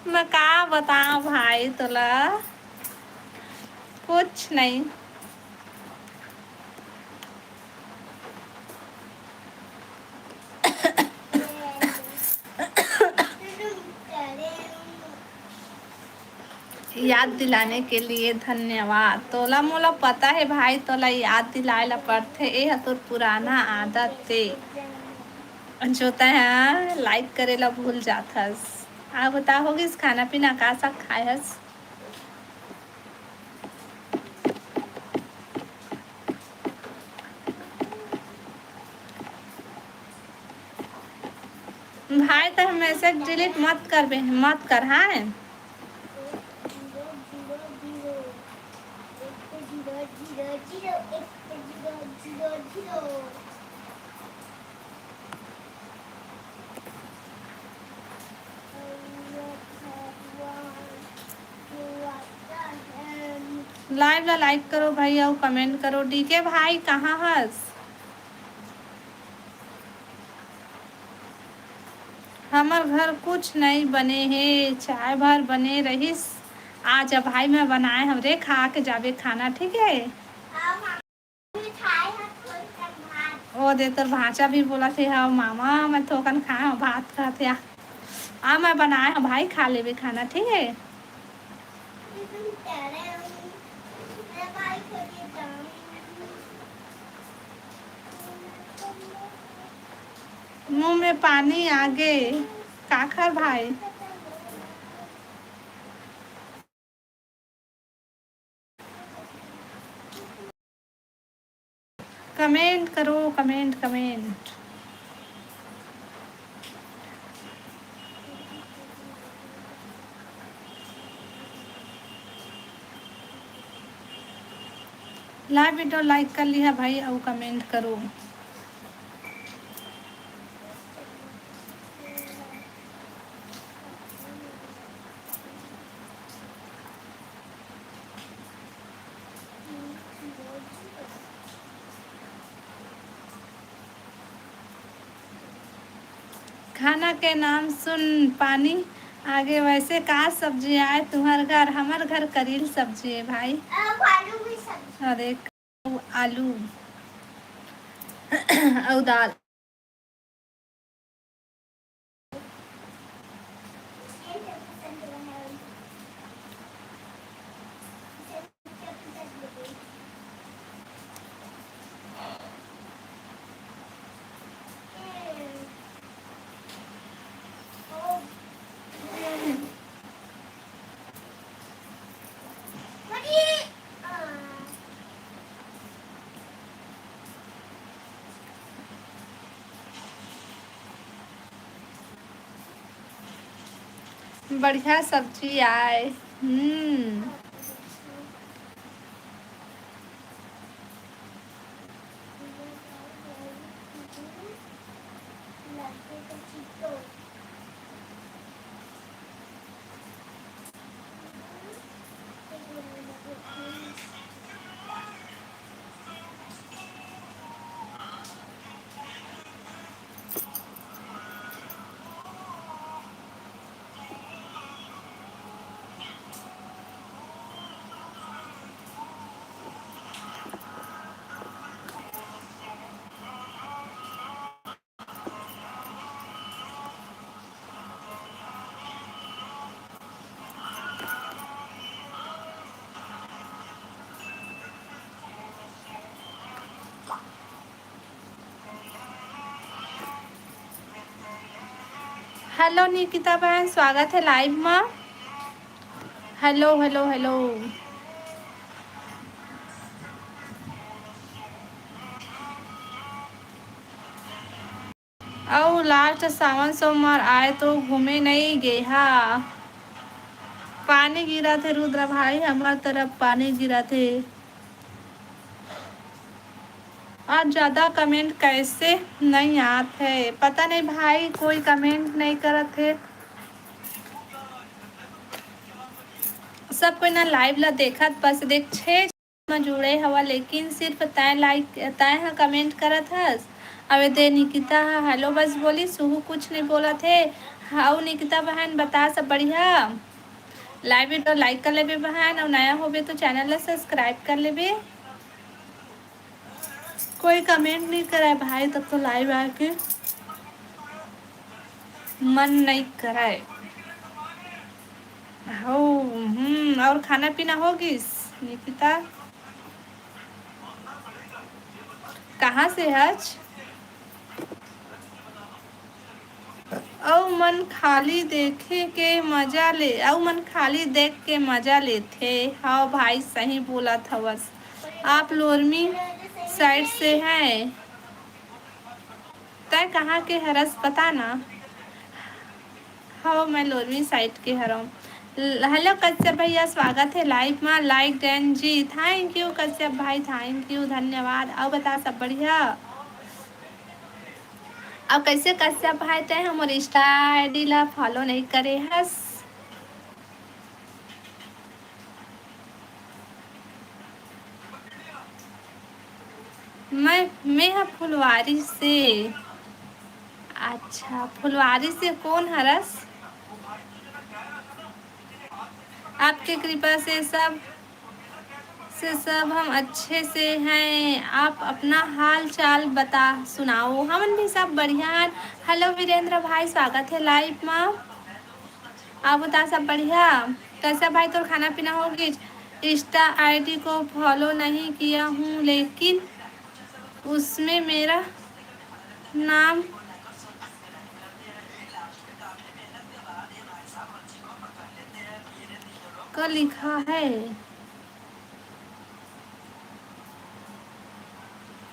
मैं का बताऊं भाई तोला, कुछ नहीं। याद दिलाने के लिए धन्यवाद। तोला मोला पता है भाई, तोला याद दिलाए ला पड़थे। ए ह तोर पुराना आदत ते जो तैं लाइक करे ला भूल जाथस। आ बता, होगिस खाना पीना? का सब खाए हस? भाई तो मैसेज डिलीट मत कर बे, मत कर। हाँ लाइव ला लाइक करो भाई और कमेंट करो। डीके भाई कहाँ हस? हमार घर कुछ नहीं बने है, चाय भर बने रहीस। आज भाई मैं बनाए हमरे, खा के जाबे खाना, ठीक है? ओ दे तर भांचा भी बोला थे हाँ मामा मैं थोकन खाए भात खाते आ मैं बनाए हूँ भाई खा लेवे खाना ठीक है। मुंह में पानी आगे काखर भाई। कमेंट करो comment comment. Live video like कर लिया भाई और कमेंट करो। खाना के नाम सुन पानी आगे वैसे का सब्जी आए तुम्हार घर हमार घर करील सब्जी है भाई। आलू भी सब्जी। अरे आलू और दाल। बढ़िया सब्जी आए। हेलो निकिता बहन स्वागत है लाइव में। Hello hello hello. और लास्ट सावन सोमवार आए तो घूमे नहीं गए हाँ। पानी गिरा थे रुद्र भाई हमार तरफ पानी गिरा थे। आज ज़्यादा कमेंट कैसे नहीं आते पता नहीं भाई कोई कमेंट नहीं करत है। सब कोई ना लाइव ला देखत बस देख छे में जुड़े हवा लेकिन सिर्फ तय लाइक तय हाँ कमेंट करत हस। अबे दे निकिता हाँ हेलो बस बोली सुहू कुछ नहीं बोला थे। हाउ निकिता बहन बता सब बढ़िया। लाइव वीडियो लाइक कर लेबे बहन और नया होबे तो चैनल ला सब्सक्राइब कर लेबे। कोई कमेंट नहीं कराए भाई तब तो लाइव आके मन नहीं कराए हो। और खाना पीना होगी निकिता कहाँ से हज। औ मन खाली देखे के मजा ले औ मन खाली देख के मजा लेते। हाँ भाई सही बोला था बस। आप लोरमी साइड से हैं तय कहाँ के हरस पता ना। हाँ मैं लोरमी साइड के हरम। हेलो कश्यप भैया स्वागत है लाइव में लाइक डैन जी थैंक यू कश्यप भाई थैंक यू धन्यवाद। और बता सब बढ़िया। अब कैसे कश्यप भाई तय हमर इंस्टा आईडी ला फॉलो नहीं करे हस। मैं हाँ फुलवारी से। अच्छा फुलवारी से कौन हरस। आपके कृपा से सब से सब हम अच्छे से हैं। आप अपना हाल चाल बता सुनाओ। हमन भी सब बढ़िया हैं। हेलो वीरेंद्र भाई, स्वागत है लाइव में। आप बता सब बढ़िया। कैसा भाई तो खाना पीना होगी। इंस्टा आईडी को फॉलो नहीं किया हूँ, लेकिन उसमें मेरा नाम का लिखा है।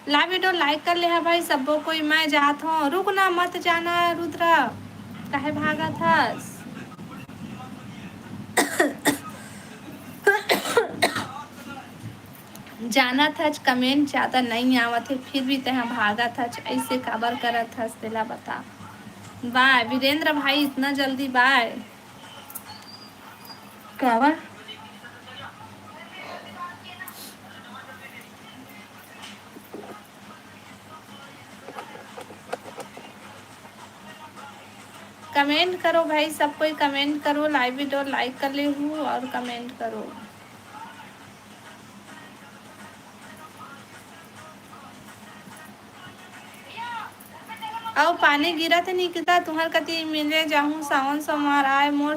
लाइव वीडियो लाइक कर ले है भाई सबको। कोई मैं जात हूँ, रुकना मत जाना रुद्रा, काहे भागा था। जाना था, कमेंट ज़्यादा नहीं आवत है, फिर भी तहाँ भागा था। ऐसे काबर करा था तेला बता। बाय वीरेंद्र भाई, इतना जल्दी बाय काबर। कमेंट करो भाई, सब कोई कमेंट करो। लाइव वीडियो लाइक कर ले हूँ और कमेंट करो। और पानी गिरा थे निकिता तुम्हार कति मिले जाऊँ। सावन सोमवार आए मोर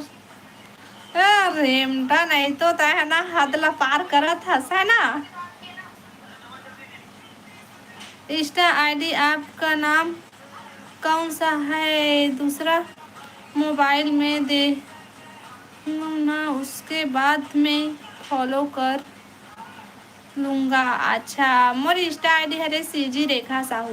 रेमटा, नहीं तो तय है ना हद ला पार करत हस है ना। इंस्टा आईडी आपका नाम कौन सा है। दूसरा मोबाइल में दे ना, उसके बाद में फॉलो कर लूँगा। अच्छा, मोर इंस्टा आईडी है सीजी रेखा साहू।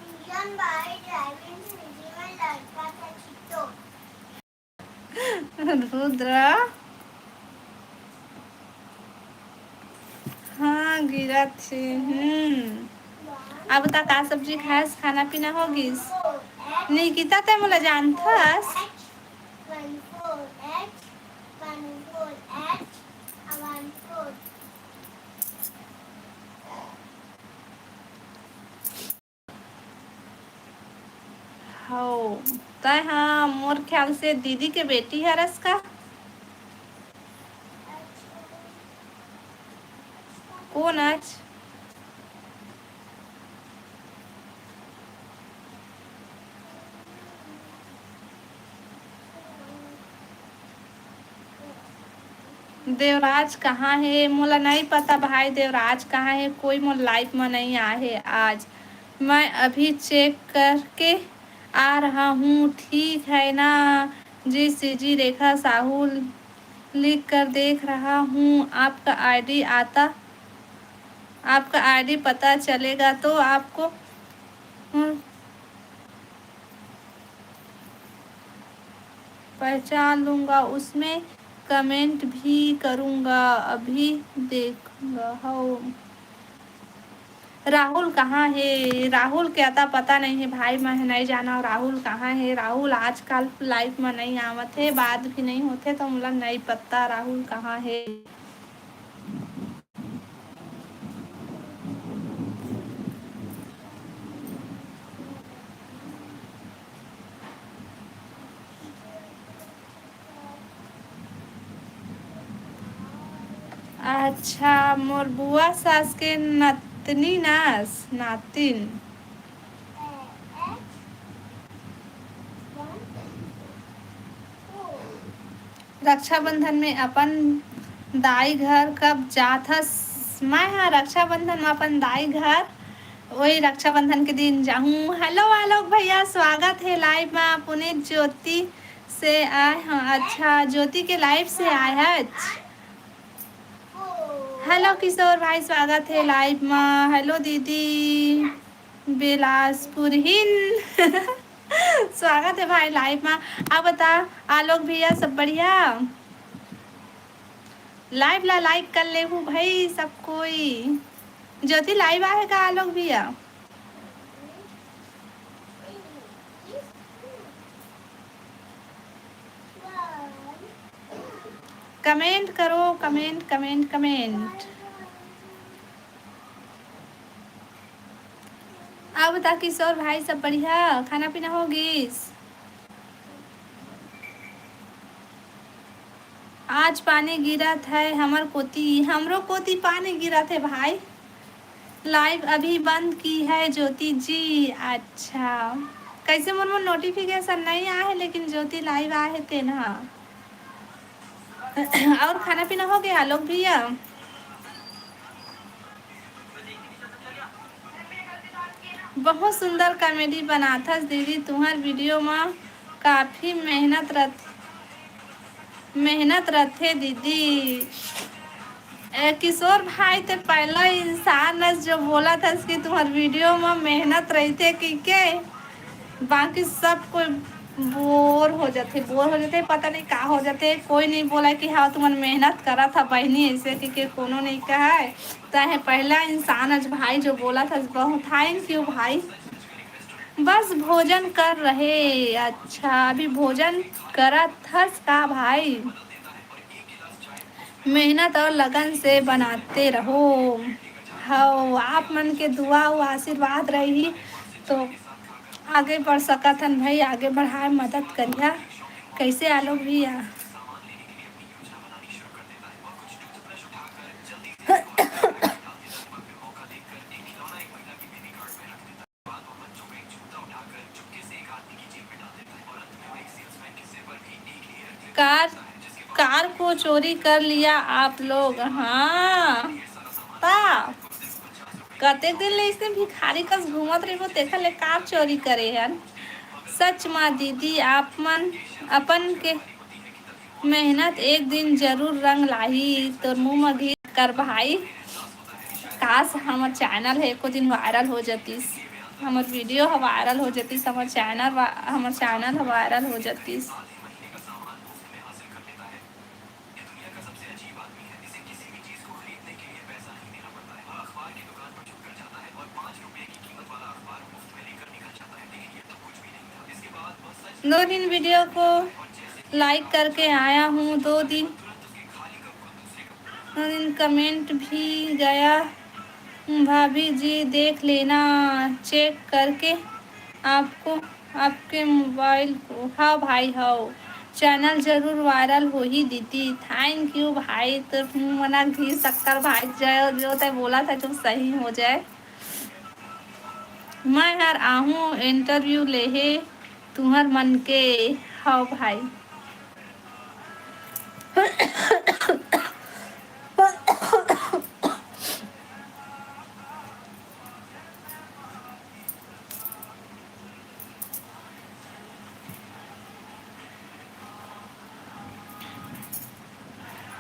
इंजन बाय ड्राइविंग सीधी में लड़का था चिट्टो। रुद्र हाँ गिरा थे। अब बता का सब्जी खास, खाना पीना होगिस। निकिता ते मोला जानथस। 14H 14H 14। हो तय हाँ, मोर ख्याल से दीदी के बेटी है रस का। कौन आज। देवराज कहाँ है, मोला नहीं पता भाई। देवराज कहाँ है, कोई मोर लाइफ में नहीं आए आज। मैं अभी चेक करके आ रहा हूँ। ठीक है ना जी। सीजी रेखा साहू लिख कर देख रहा हूँ। आपका आईडी पता चलेगा तो आपको पहचान लूँगा। उसमें कमेंट भी करूँगा, अभी देखूँगा। हो राहुल कहाँ है। राहुल के आता पता नहीं है भाई, मैं नहीं जाना राहुल कहाँ है। राहुल आजकल लाइफ में नहीं आवत है, बात भी नहीं होते, तो मुझे नहीं पता राहुल कहाँ है। अच्छा, मोर बुआ सास के नतनी नास नातिन। रक्षाबंधन में अपन दाई घर कब जाथस। मैं हाँ रक्षाबंधन में अपन दाई घर वही रक्षाबंधन के दिन जाऊँ। हेलो आलोक भैया, स्वागत है लाइव में। पुनीत ज्योति से आए हाँ। अच्छा, ज्योति के लाइव से आए हैं। हेलो किशोर भाई, स्वागत है लाइव में। हेलो दीदी बिलासपुर हिंद स्वागत है भाई लाइव में। आप बता आलोक भैया सब बढ़िया। लाइव ला लाइक कर ले हूँ भाई सब कोई। ज्योति लाइव आएगा आलोक भैया। कमेंट करो, कमेंट कमेंट कमेंट। अब बता किशोर भाई, सब बढ़िया? खाना पीना होगी? आज पानी गिरा था हमर कोती, हमरो कोती पानी गिरा थे भाई। लाइव अभी बंद की है ज्योति जी। अच्छा, कैसे मोर नोटिफिकेशन नहीं आए है, लेकिन ज्योति लाइव आए थे ना। और खाना पीना हो गया लोग भैया? बहुत सुंदर कॉमेडी बनाथा दीदी, तुम्हार वीडियो में काफी मेहनत रथे दीदी। किशोर भाई तो पहला इंसान है जो बोला था कि तुम्हारे वीडियो में मेहनत रही थे कि के बाकी सब कोई बोर हो जाते, पता नहीं का हो जाते। कोई नहीं बोला कि हाँ तुम्हारी मेहनत करा था बहनी, ऐसे कि कोनो नहीं कहा है। तो पहला इंसान आज भाई जो बोला था, बहुत थैंक यू भाई। बस भोजन कर रहे। अच्छा, अभी भोजन करा था का भाई? मेहनत और लगन से बनाते रहो। हाँ, आप मन के दुआ और आशीर्वाद रही तो आगे बढ़ सकत हन भाई, आगे बढ़ाए मदद करिया। कैसे आलो भैया? कार कार को चोरी कर लिया आप लोग? हाँ, ता कतेक दिन ले इसने भिखारी कस घूमत रही, वो देखा ले कार चोरी करे हन। सच माँ दीदी, आप मन अपन के मेहनत एक दिन जरूर रंग लाही। तो मुँह में घी कर भाई। काश हमार चैनल है एको दिन वायरल हो जातीस, हमार वीडियो वायरल हो जातीस, हमार चैनल वायरल हो जातीस। दो दिन वीडियो को लाइक करके आया हूँ, दो दिन कमेंट भी गया। भाभी जी देख लेना चेक करके आपको, आपके मोबाइल को। हाँ भाई, हाँ, चैनल जरूर वायरल हो ही दीदी। थैंक यू भाई। तो मना घी शक्कर भाई जाए जो तय बोला था जो सही हो जाए। मैं हर आहूँ इंटरव्यू ले है तुम्हार मन के। हाँ भाई।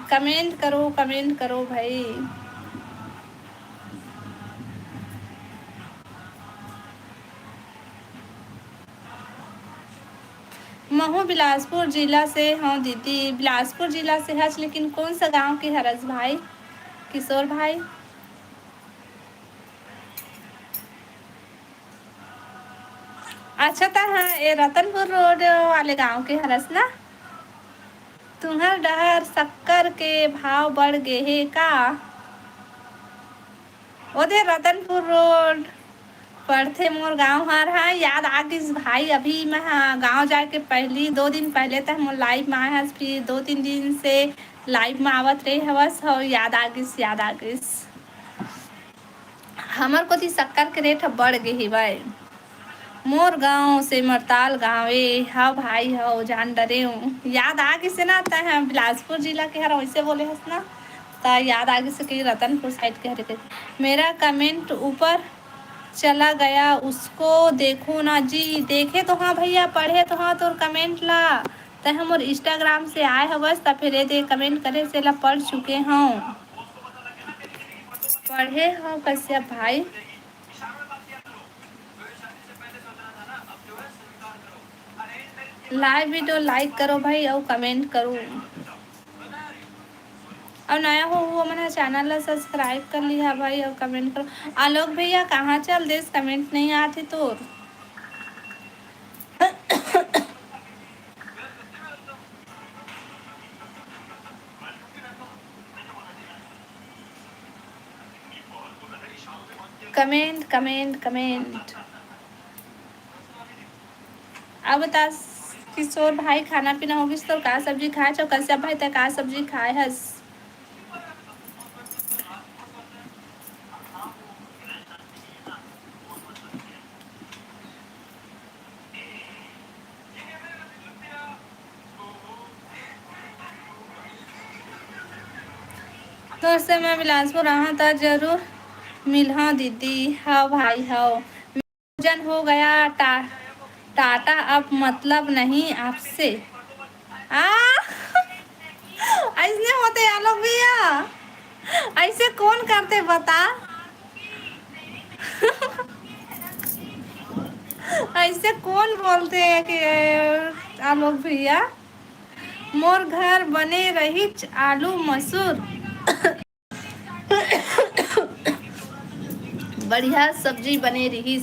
कमेंट करो भाई। महू बिलासपुर जिला से हूँ दीदी। बिलासपुर जिला से हज, लेकिन कौन सा गांव के हरस भाई किशोर भाई? अच्छा था, हाँ, ये रतनपुर रोड वाले गांव के हरस ना। तुम्हार डहर शक्कर के भाव बढ़ गए है का? ओदे रतनपुर रोड पढ़ते मोर गांव हर। हाँ, याद आ गई भाई। अभी मैं गांव जाके पहली 2 दिन पहले तक मोर लाइव में आया, फिर 2-3 दिन से लाइव में आवत रही हवस। हो याद आ गई। हमर को थी शक्कर के रेट बढ़ गई भाई। मोर गांव से मरताल गाँवे। हाँ भाई, हाँ, जान डरे हूँ। याद आ गई से ना, तय बिलासपुर जिला के हर वैसे बोले हस ना, तो याद आ गई से कि रतनपुर साइड के हरे। मेरा कमेंट ऊपर चला गया, उसको देखो ना जी। देखे तो हाँ भैया, पढ़े तो हाँ तोर कमेंट ला। तय हम और इंस्टाग्राम से आए हवस, तब फिर दे कमेंट करे से ला पढ़ चुके हूँ। पढ़े हो कश्यप भाई। लाइव वीडियो लाइक करो भाई और कमेंट करो। और नया हो वो मैंने चैनल ला सब्सक्राइब कर लिया भाई और कमेंट करो। आलोक भैया कहाँ चल देश, कमेंट नहीं आती तो। कमेंट। अब बता किशोर भाई खाना पीना होगी तो का सब्जी खाए छो? कश्यप भाई त का सब्जी खाए हस? तो से मैं बिलासपुर रहा था, जरूर मिलहा दीदी। हाँ भाई हाँ, भोजन हो गया टाटा, अब मतलब नहीं आपसे। आ ऐसने होते आलोक भैया, ऐसे कौन करते बता? ऐसे कौन बोलते हैं कि आलोक भैया? मोर घर बने रही आलू मसूर, बढ़िया सब्जी बने रही।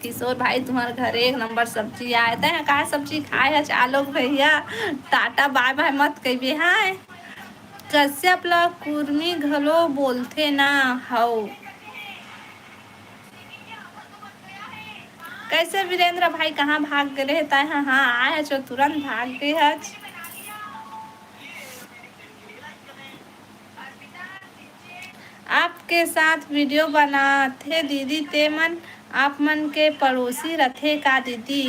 किशोर भाई तुम्हारे घर एक नंबर सब्जी आए थे। का सब्जी खाए है आलोक भैया? टाटा बाय बाय मत कहिए। हाँ, कश्यप ला कुर्मी घलो बोलथे ना हव। कैसे वीरेंद्र भाई कहाँ भाग गए रहता है? हाँ आए जो तुरंत भाग गए आज। आपके साथ वीडियो बनाथे दीदी, ते मन आप मन के पड़ोसी रथे का दीदी?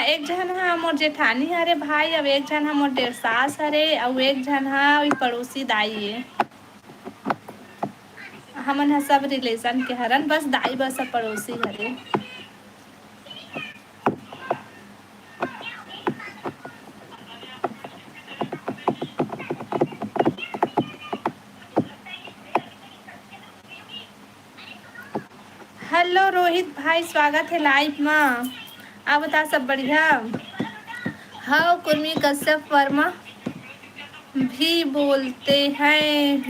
एक जन हा मोर जेठानी हरे भाई, अब एक जन हा मोर डेर सास हरे, और एक जन हा पड़ोसी दाई है। हमन हा सब रिलेशन के हरन, बस दाई बस सब पड़ोसी हरे। हेलो रोहित भाई, स्वागत है लाइव में। आप बता सब बढ़िया? हाँ, कुर्मी कश्यप वर्मा भी बोलते हैं।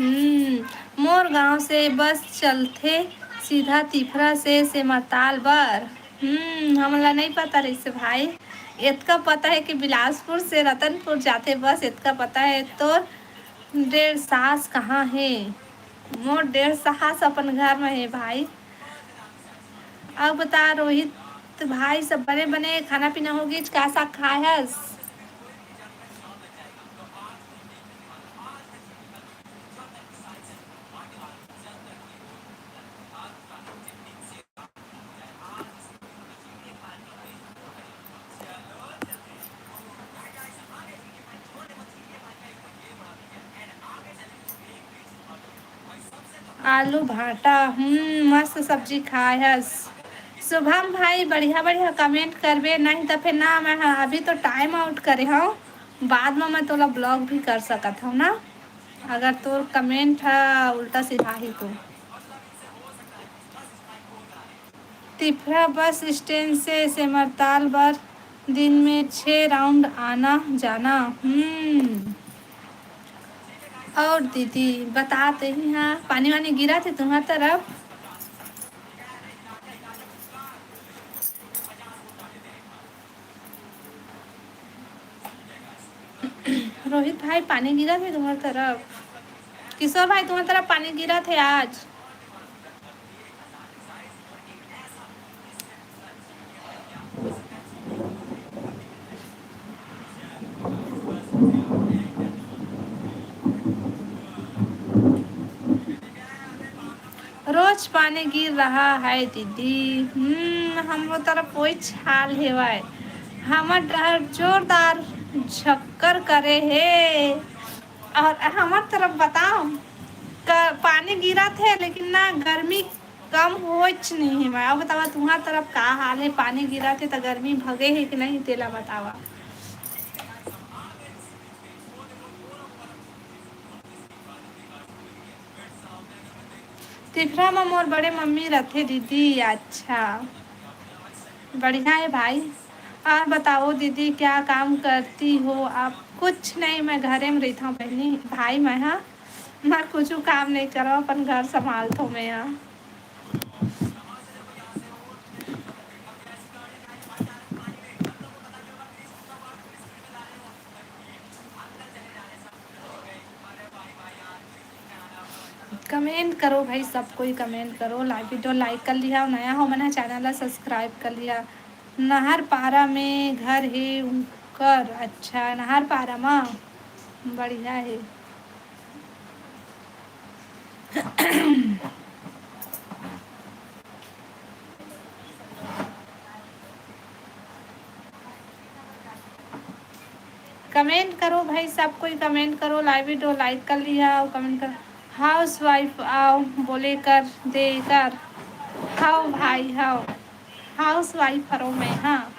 मोर गांव से बस चलते सीधा तिफरा से मताल बर। हमला नहीं पता रही से भाई। इतना पता है कि बिलासपुर से रतनपुर जाते बस, इतना पता है। तो डेढ़ सास कहाँ है? मोर डेढ़ सास अपन घर में है भाई। अब बता रोहित भाई, सब बने बने खाना पीना होगी? का सा खाए हस? आलू भाटा, मस्त सब्जी खाए हस। शुभम भाई बढ़िया बढ़िया कमेंट करबे, नहीं तो फिर ना मैं अभी तो टाइम आउट करे हूँ, बाद में मैं तोला ब्लॉग भी कर सकत हूँ ना, अगर तोर कमेंट है उल्टा सीधा ही तो। तिफरा बस स्टैंड से सेमरताल बर दिन में 6 राउंड आना जाना। और दीदी बताते ही, हाँ पानी वानी गिरा थे तुम्हारी तरफ? रोहित भाई पानी गिरा थे तुम्हारी तरफ? किशोर भाई तुम्हारी तरफ पानी गिरा थे आज? रोज पानी गिर रहा है दीदी। हम तरफ कोई छाल हेवाय, हमर डर जोरदार झक्कर करे है। और हमार तरफ बताओ, पानी गिरा थे लेकिन ना गर्मी कम होच नहीं है। मैं अब बतावा तुम्हार तरफ का हाल है? पानी गिरा थे तो गर्मी भगे है कि नहीं, तेला बतावा। तिफरा में मोर बड़े मम्मी रथे दीदी। अच्छा बढ़िया है भाई। और बताओ दीदी क्या काम करती हो आप? कुछ नहीं, मैं घरे में रहता हूँ बहनी भाई। मैं कुछ काम नहीं करो, अपन घर संभालता हूँ मैं यहाँ। कमेंट करो भाई, सब कोई कमेंट करो, लाइक वीडियो लाइक कर लिया, नया हो मैंने चैनल सब्सक्राइब कर लिया। नहर पारा में घर है उनकर। अच्छा, नहर पारा में बढ़िया है। कमेंट करो भाई, सब कोई कमेंट करो। लाइव वीडियो लाइक कर लिया और कमेंट कर। हाउस वाइफ आओ बोले कर देकर। हाउ भाई हाउ, हाउस वाइफ करो मैं। हाँ,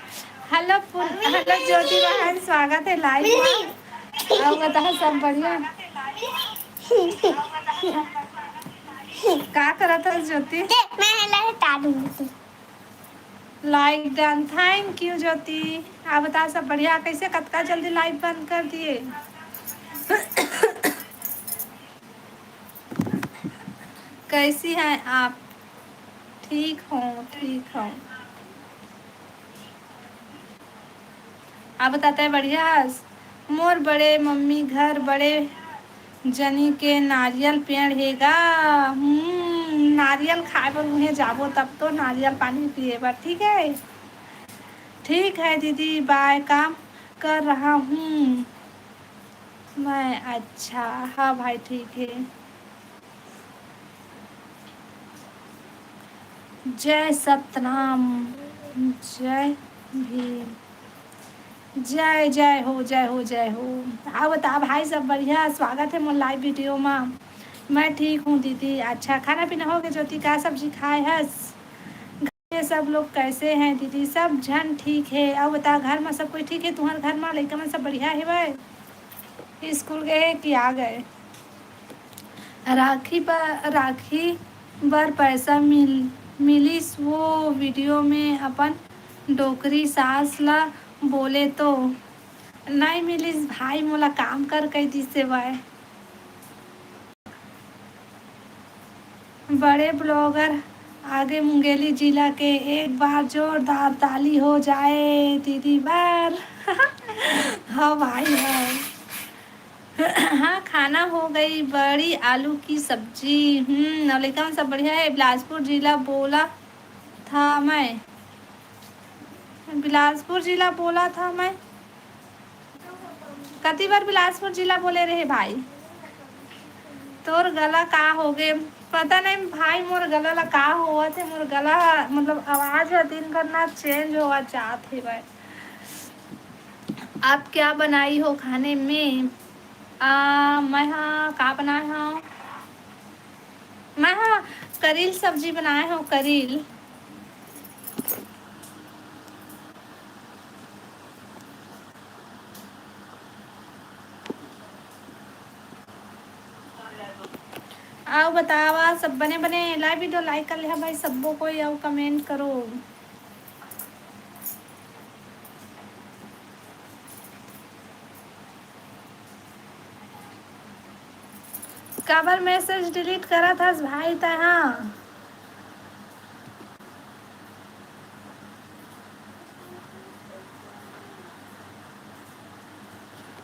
हेलो हेलो ज्योति बहन, स्वागत है लाइव में। आओ बता, सब बढ़िया? क्या करा था ज्योति? मैं हटा दूंगी। लाइक डन, थैंक यू ज्योति। आप बता, सब बढ़िया? कैसे कतका जल्दी लाइव बंद कर दिए? कैसी हैं आप? ठीक हूँ, ठीक हूँ। आप बताते हैं बढ़िया? मोर बड़े मम्मी घर बड़े जनी के नारियल पेड़ हेगा। नारियल खाए बर उन्हें जाबो तब तो नारियल पानी पिए बर। ठीक है, ठीक है दीदी, बाय। काम कर रहा हूँ मैं। अच्छा, हाँ भाई, ठीक है। जय सतनाम, जय भीम, जय जय हो, जय हो, जय हो। आप बता भाई, सब बढ़िया? स्वागत है मोर लाइव वीडियो में। मैं ठीक हूँ दीदी। अच्छा, खाना पीना हो गया ज्योति? का सब्जी खाए हस? ये सब लोग कैसे हैं दीदी? सब जन ठीक है। अब बता, घर में सब कोई ठीक है? तुम्हारे घर में लड़का में सब बढ़िया है भाई? स्कूल गए कि आ गए? राखी बर पैसा मिलिस वो वीडियो में अपन डोकरी सास ला बोले तो। नहीं मिलिस भाई, मोला काम कर कही दी से भाई। बड़े ब्लॉगर आगे मुंगेली जिला के, एक बार जोरदार ताली हो जाए दीदी बार। हाँ भाई हाँ। हाँ, खाना हो गई, बड़ी आलू की सब्जी। नवलिका में सब बढ़िया है। बिलासपुर जिला बोला था मैं, बिलासपुर जिला बोला था मैं। कती बार बिलासपुर जिला बोले रहे भाई? तोर गला का हो गए? पता नहीं भाई, मोर गला ला का हुआ थे। मोर गला मतलब आवाज दिन करना चेंज हुआ चाहते भाई। आप क्या बनाई हो खाने में? मैं हाँ का बनाए हूँ? मैं हाँ करील सब्जी बनाए हूँ, करील। आओ बतावा, सब बने बने लाइव वीडियो लाइक कर लिया भाई सबको कोई, आओ कमेंट करो। काबर मैसेज डिलीट करा था भाई तहाँ?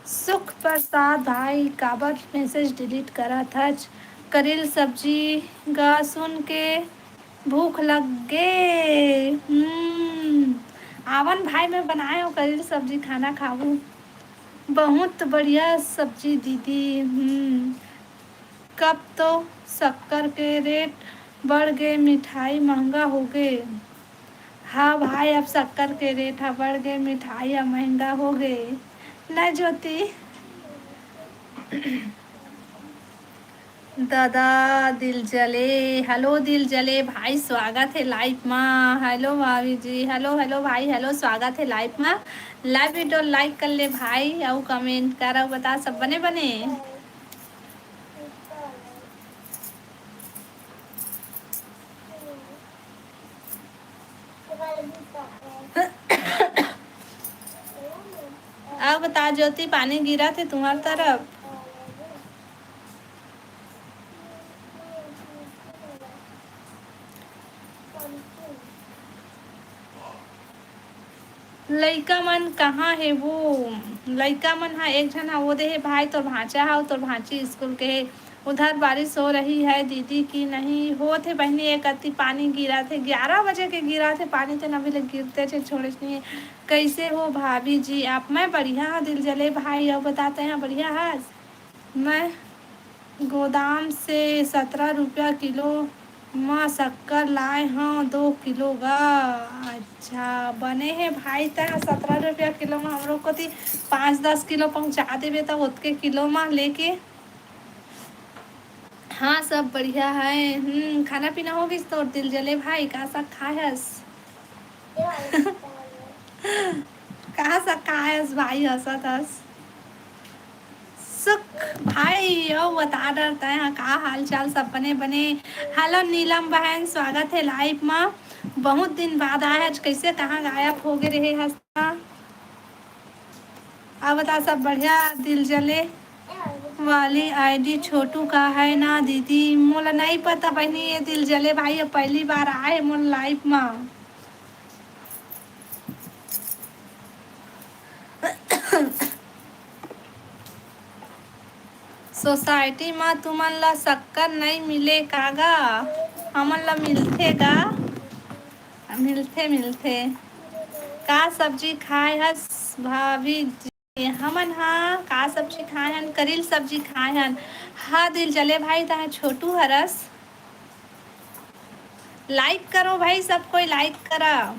सुख प्रसाद भाई, काबर मैसेज डिलीट करा था? करील सब्जी गा सुन के भूख लग गे। आवन भाई, मैं बनाए हो करील सब्जी, खाना खाऊं। बहुत बढ़िया सब्जी दीदी। कब तो शक्कर के रेट बढ़ गए, मिठाई महंगा हो गए। हाँ भाई, अब शक्कर के रेट बढ़ गए, मिठाई अब महंगा हो गए ना ज्योति? दादा दिल जले, हेलो दिल जले भाई, स्वागत है लाइव में। हेलो भाभी जी, हेलो हेलो भाई, हेलो, स्वागत है लाइव में। लाइव वीडियो लाइक कर ले भाई, और कमेंट कर, बता सब बने बने। अब बता ज्योति, पानी गिरा थे तुम्हारी तरफ? लइका मन कहाँ है वो? लइका मन हा एक जन हा वो दे है भाई, तोर भांचा हा तोर भांची स्कूल के है। उधर बारिश हो रही है दीदी की नहीं हो थे बहनी, एक अति पानी गिरा थे 11 बजे के गिरा थे पानी, तो अभी लग गिरते थे छोड़े नहीं। कैसे हो भाभी जी आप? मैं बढ़िया दिल जले भाई, अब बताते हैं बढ़िया है। मैं गोदाम से 17 रुपया किलो माँ शक्कर लाए हाँ 2 किलो गा। अच्छा बने हैं भाई, तक 17 रुपया किलो में हम लोग को थी 5-10 किलो पहुँचा देवे तब उतके किलो में लेके। हाँ सब बढ़िया है। खाना पीना हो गई तो दिल जले भाई? कहाँ सा खायस? कहाँ सा खायस भाई? हंसत हंस सुख भाई ओ बता डरता है का हाल चाल सब बने बने। हेलो नीलम बहन स्वागत है लाइव में, बहुत दिन बाद आया आज, कैसे कहाँ गायब हो गए रहे हंसता? अब बता सब बढ़िया दिल जले वाली आईडी छोटू का है ना दीदी? मोला नहीं पता बहनी, ये दिल जले भाई अब पहली बार आए मोल लाइव में। सोसाइटी में तुमन ला शक्कर नहीं मिले कागा? हमन ला मिलथे गा, मिलथे मिलथे। का सब्जी खाए हस भाभी जी? हमन हाँ का सब्जी खाए हन? करील सब्जी खाए हन। हाँ दिल जले भाई ता छोटू हरस। लाइक करो भाई, सब कोई लाइक करा।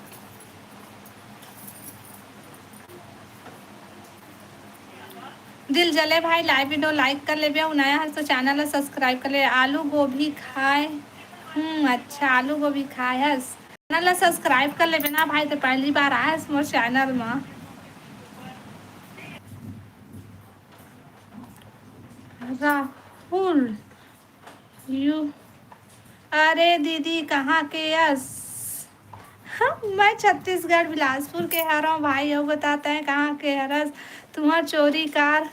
दिल जले भाई लाइव वीडियो लाइक कर ले, नया है तो चैनल ला सब्सक्राइब कर ले। आलू गोभी खाए अच्छा आलू गोभी खाए हस, चैनल ला सब्सक्राइब कर ले ना भाई, तो पहली बार आए हस मोर चैनल में। राहुल यू अरे दीदी कहाँ के यस? मैं छत्तीसगढ़ बिलासपुर के हरा भाई, हो बताते हैं कहाँ के हरस? तुम्हार चोरी कार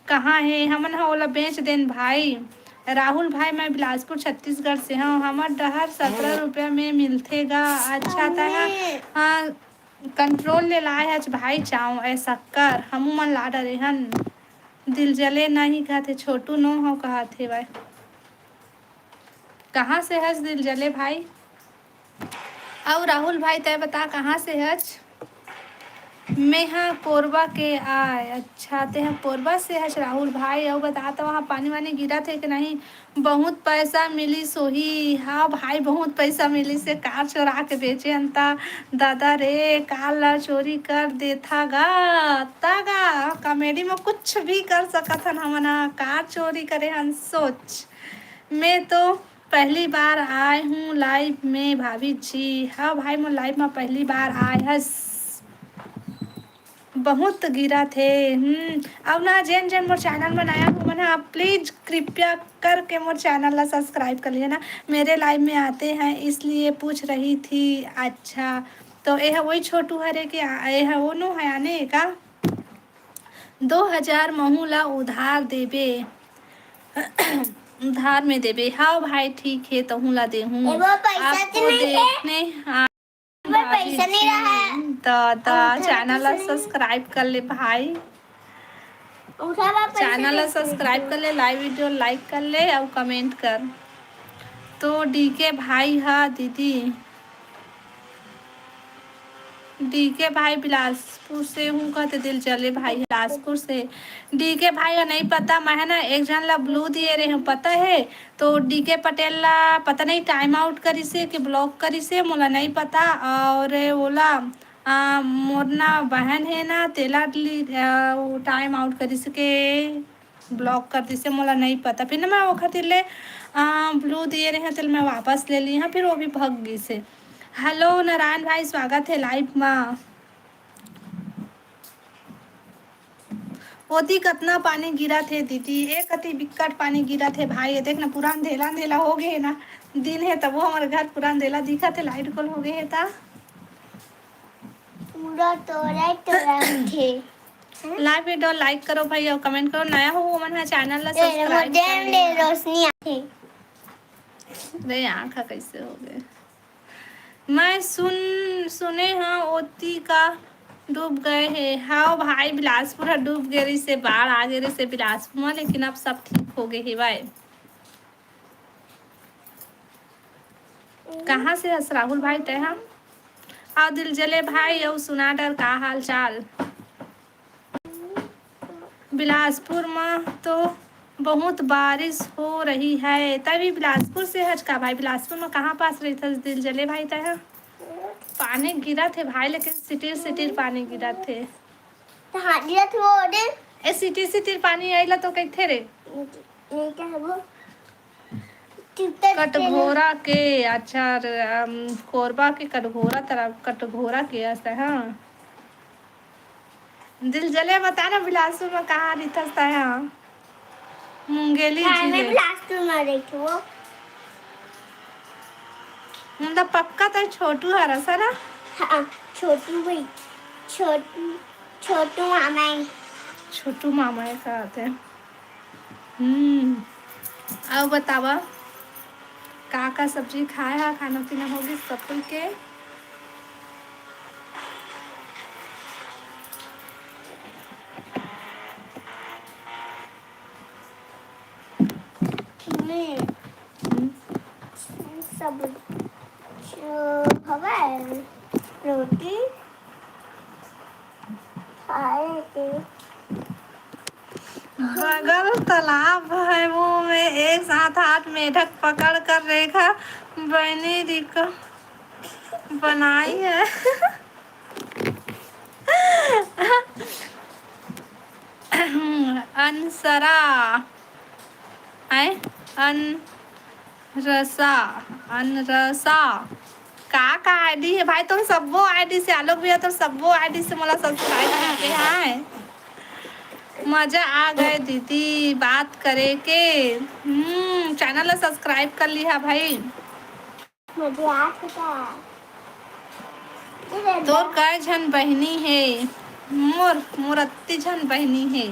कहाँ है? हमन हा ओला बेच देन भाई। राहुल भाई मैं बिलासपुर छत्तीसगढ़ से हूँ, हमार डहर 17 रुपया में मिलथे गा। अच्छा था हाँ कंट्रोल ले लाए हज भाई चाव ए शक्कर हमू मन ला डरे हन। दिल जले नहीं कहते छोटू नो हो कहते भाई। कहाँ से हज दिल जले भाई? और राहुल भाई तय बता कहाँ से हज? मैं हाँ कोरबा के आए। अच्छा ते हैं कोरबा से हज राहुल भाई, और बता तो वहाँ पानी वानी गिरा थे कि नहीं? बहुत पैसा मिली सोही। हाँ भाई बहुत पैसा मिली से कार चोरा के बेचे अंता दादा रे, कार ला चोरी कर देता गा तागा। कॉमेडी में कुछ भी कर सकत हन हमन हा, कार चोरी करे हन सोच। मैं तो पहली बार आए हूँ लाइव में भाभी जी। हाँ भाई मैं लाइव में पहली बार आए हस, बहुत गिरा थे। अब ना जैन जैन मोर चैनल बनाया हूँ मैंने, आप प्लीज कृपया करके मोर चैनल ला सब्सक्राइब कर लीजिए ना, मेरे लाइव में आते हैं इसलिए पूछ रही थी। अच्छा तो यह वही छोटू हरे के यह वो नो है आने का 2000 महू ला उधार देबे उधार में देबे। हाँ भाई ठीक है तो हूँ ला दे हूँ वो पैसा तो आपको नहीं है? देखने। हाँ मैं पैसा नहीं रहा है। दादा और उधर चैनल ला पैसा नहीं। सब्सक्राइब कर ले भाई, उठा ला पैसा चैनल ला नहीं। सब्सक्राइब कर ले, लाइव वीडियो लाइक कर ले और कमेंट कर। तो डीके भाई हाँ दीदी, डीके भाई बिलासपुर से हूँ कहते दिल चले भाई बिलासपुर से। डीके भाई का नहीं पता, मैं ना एक जन ला ब्लू दिए रहे हूँ पता है, तो डीके पटेल ला पता नहीं टाइम आउट करी से कि ब्लॉक करी से मोला नहीं पता। और ओला मोरना बहन है ना तेला वो टाइम आउट करी से के ब्लॉक कर दी से मोला नहीं पता। फिर ना मैं वो खातिर ले ब्लू दिए रहे हैं तो मैं वापस ले ली हाँ, फिर वो भी भग गई से। हेलो नारायण भाई स्वागत है लाइव में। ओती कितना पानी गिरा थे दीदी? एक अति बिकट पानी गिरा थे भाई, ये देख ना पूरा अंधेला अंधेला हो गए है ना, दिन है तब वो हमारे घर पूरा अंधेला दिखा थे, लाइट कॉल हो गए है ता पूरा तोरा थे। लाइव वीडियो लाइक करो भाई और कमेंट करो, नया हो वो मन है चैनल ला मुझे सब्सक्राइब कर ले। रोशनी आती रे आँखा कैसे हो गए? मैं सुने हाँ ओती का डूब गए हैं। हाँ भाई बिलासपुर है डूब गए रही से, बाढ़ आ गए रही से बिलासपुर में, लेकिन अब सब ठीक हो गए है भाई। कहाँ से हस राहुल भाई तय हम आओ दिल जले भाई और सुना डर का हाल चाल। बिलासपुर में तो बहुत बारिश हो रही है। तभी बिलासपुर से हज का भाई, बिलासपुर में कहाँ पास रही था दिल जले भाई तय? पानी गिरा थे भाई, लेकिन सिटीर सिटीर पानी गिरा थे। ए सिटीर सिटीर पानी आइला तो कैथे रे? कटघोरा के, अच्छा कोरबा के कटघोरा तरफ, कटघोरा के ऐसा। हाँ दिल जले बता ना बिलासपुर में कहाँ रिथसता है? मुंगेली जिले बिलासपुर में देखी वो मतलब पक्का तो छोटू है रसा ना। हाँ छोटू भाई, छोटू मामा है। छोटू मामा है कहते हैं। अब बतावा का सब्जी खाए है, खाना पीना होगी सब कुछ के? सब हवा रोटी खाए। बगल तालाब है वो में एक साथ हाथ मेढक पकड़ कर रेखा बनी रिक बनाई है। अनसरा अनरसा का आईडी है भाई? तुम सबो आईडी से, आलोक भैया तुम सबो आईडी से मला सब्सक्राइब करके हैं। मजा आ गए दीदी बात करे के। चैनल ला सब्सक्राइब कर लिया भाई। मुझे तोर कई झन बहनी है? मोर अत्ती झन बहनी है।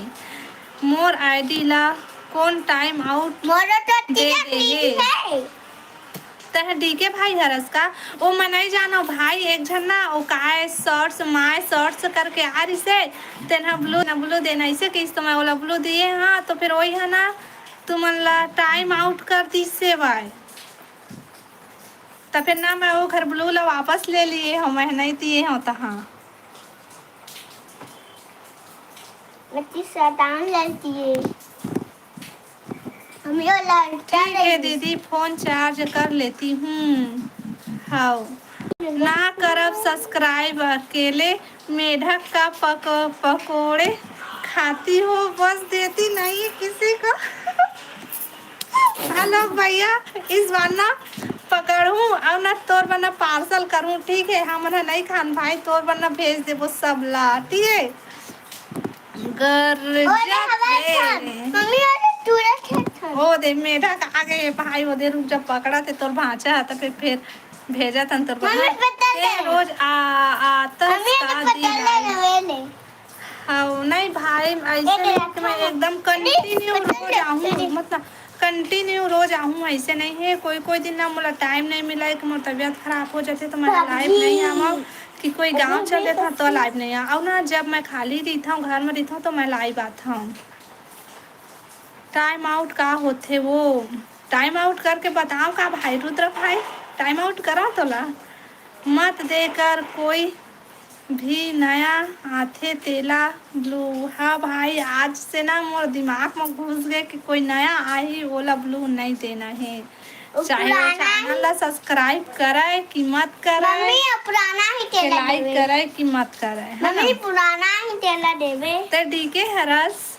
मोर आईडी ला कौन टाइम आउट दे दे? तह डीके भाई हरस का वो मैं नहीं जानो भाई। एक झन ना वो काय शॉर्ट्स माय शॉर्ट्स करके आ रही से तेना ब्लू देना इसे किस तो मैं वाला ब्लू दिए। हाँ तो फिर वही है ना तुमन ला टाइम आउट कर दी से भाई, तो फिर ना मैं वो घर ब्लू ला वापस ले लिए हो, मैं नहीं दिए हो तो। हाँ बच्ची शैतान लड़की है। ठीक है दीदी फोन चार्ज कर लेती हूँ। हाँ ना करब सब्सक्राइब, अकेले मेढक का पकोड़े खाती हो, बस देती नहीं किसी को। हेलो भैया इस बार ना पकड़ूं और ना तोर बना पार्सल करूं, ठीक है? हम नहीं खान भाई, तोर बना भेज दे वो सब ला, ठीक है? ओ दे मेढक आ गए भाई, वो दे रुक जब पकड़ा थे तोर भांचा है तो फिर भेजा था तोर रोज आता हाँ नहीं भाई ऐसे मैं एकदम कंटिन्यू रोज आऊँ, मतलब कंटिन्यू रोज आऊँ ऐसे नहीं है। कोई दिन ना मुझे टाइम नहीं मिला है कि मेरी तबीयत खराब हो जाती तो मैं लाइव नहीं आऊँ, कि कोई गांव चले था तो लाइव नहीं आ और ना जब मैं खाली रहता हूँ घर में रहता हूँ तो मैं लाइव आता हूँ। टाइम आउट का होते वो टाइम आउट करके बताओ का भाई रुद्र भाई? टाइम आउट करा तो ला मत देकर कोई भी नया आथे तेला ब्लू। हाँ भाई आज से ना मोर दिमाग में घुस गए कि कोई नया आई ओला ब्लू नहीं देना है, चाहे वो चैनल ला सब्सक्राइब करे कि मत करे, पुराना ही तेला लाइक करे कि मत करे, है ना? पुराना ही तेला देवे ते डीके हरस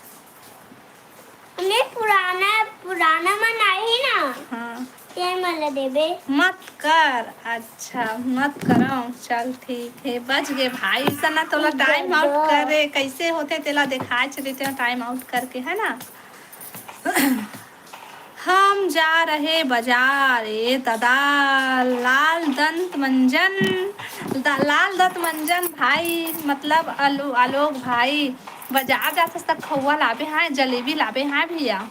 हमें पुराना मन आई ना। हाँ ये मला देवे मत कर, अच्छा मत करो, चल ठीक है बच गए भाई। सना तोला टाइम आउट करे कैसे होते तेला दिखाए चलते टाइम आउट करके, है ना? हम जा रहे बाजार ए दादा लाल दंत मंजन भाई, मतलब आलोक भाई बाजार जाते तक खौआ लाभे हैं, जलेबी लाभे हैं भैया,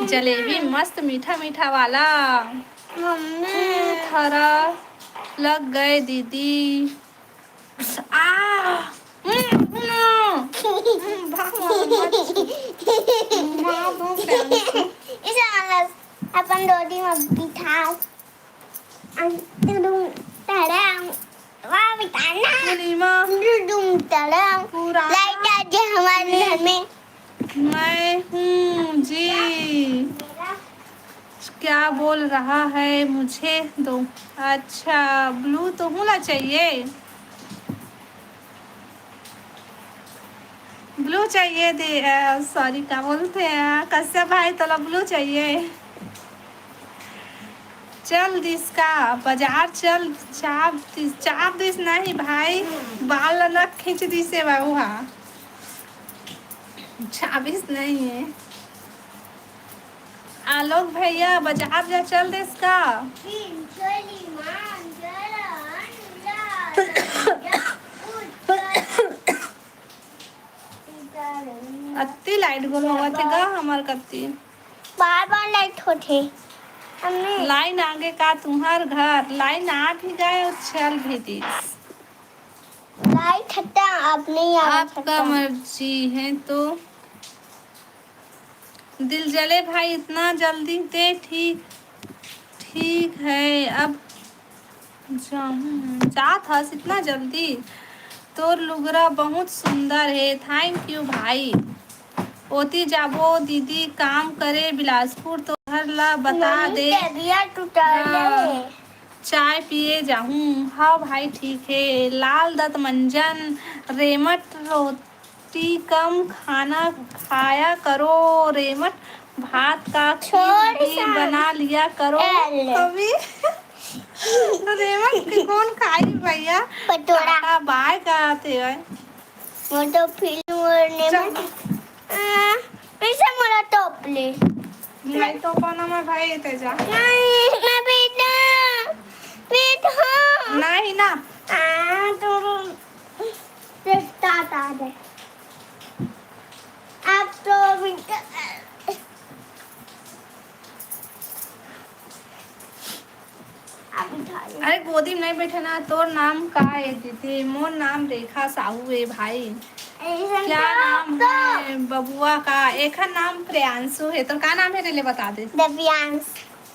जलेबी मस्त मीठा मीठा वाला। मम्मी थरा लग गए दीदी। अपन रोटी में बिठा तुम तरंग वाह बिठाना तुम तरंग पूरा लाइट आ जाए हमारे घर में। मैं हूँ जी। क्या बोल रहा है मुझे दो। अच्छा ब्लू तो होना चाहिए, ब्लू चाहिए दे। सॉरी क्या बोलते हैं कश्यप भाई, तो ब्लू चाहिए। चल दिस का बाजार चल, चाप दिस नहीं भाई, बाल न खींच दिसे बाबूहा, 26 नहीं है। आलोक भैया बाजार जा चल दिस का। अत्ती लाइट गोल होगा थे गा हमार कत्ती बार बार लाइट होते हमने लाइन आगे का तुम्हार घर, लाइन आ भी गए और चल भी दिस। लाइट हटा आप नहीं आ आपका मर्जी है तो। दिल जले भाई इतना जल्दी दे, ठीक ठीक है अब जाऊँ जात हस इतना जल्दी। तोर लुगरा बहुत सुंदर है, थैंक यू भाई। ओती जाबो दीदी काम करे बिलासपुर तो घर ला बता दे। हाँ, चाय पिए जाऊँ। हाँ भाई ठीक है। लाल दत्त मंजन रेमट रोटी कम खाना खाया करो, रेमट भात का खीर भी बना लिया करो कभी। रेमट की कौन खाई भैया, पटोरा बाय का आते हैं वो तो फिल्म और पैसा मोरा टॉप ले मैं तो पाना में भाई तेजा नहीं मैं बेटा बेटा नहीं ना तो स्टार्ट आ जाए अब तो बेटा अरे गोदी में नहीं बैठे ना। तोर नाम का है दीदी? मोर नाम रेखा साहू है भाई। क्या नाम है बबुआ का? एक नाम प्रियांशु है। तो क्या नाम है ले बता दे। दिव्यांश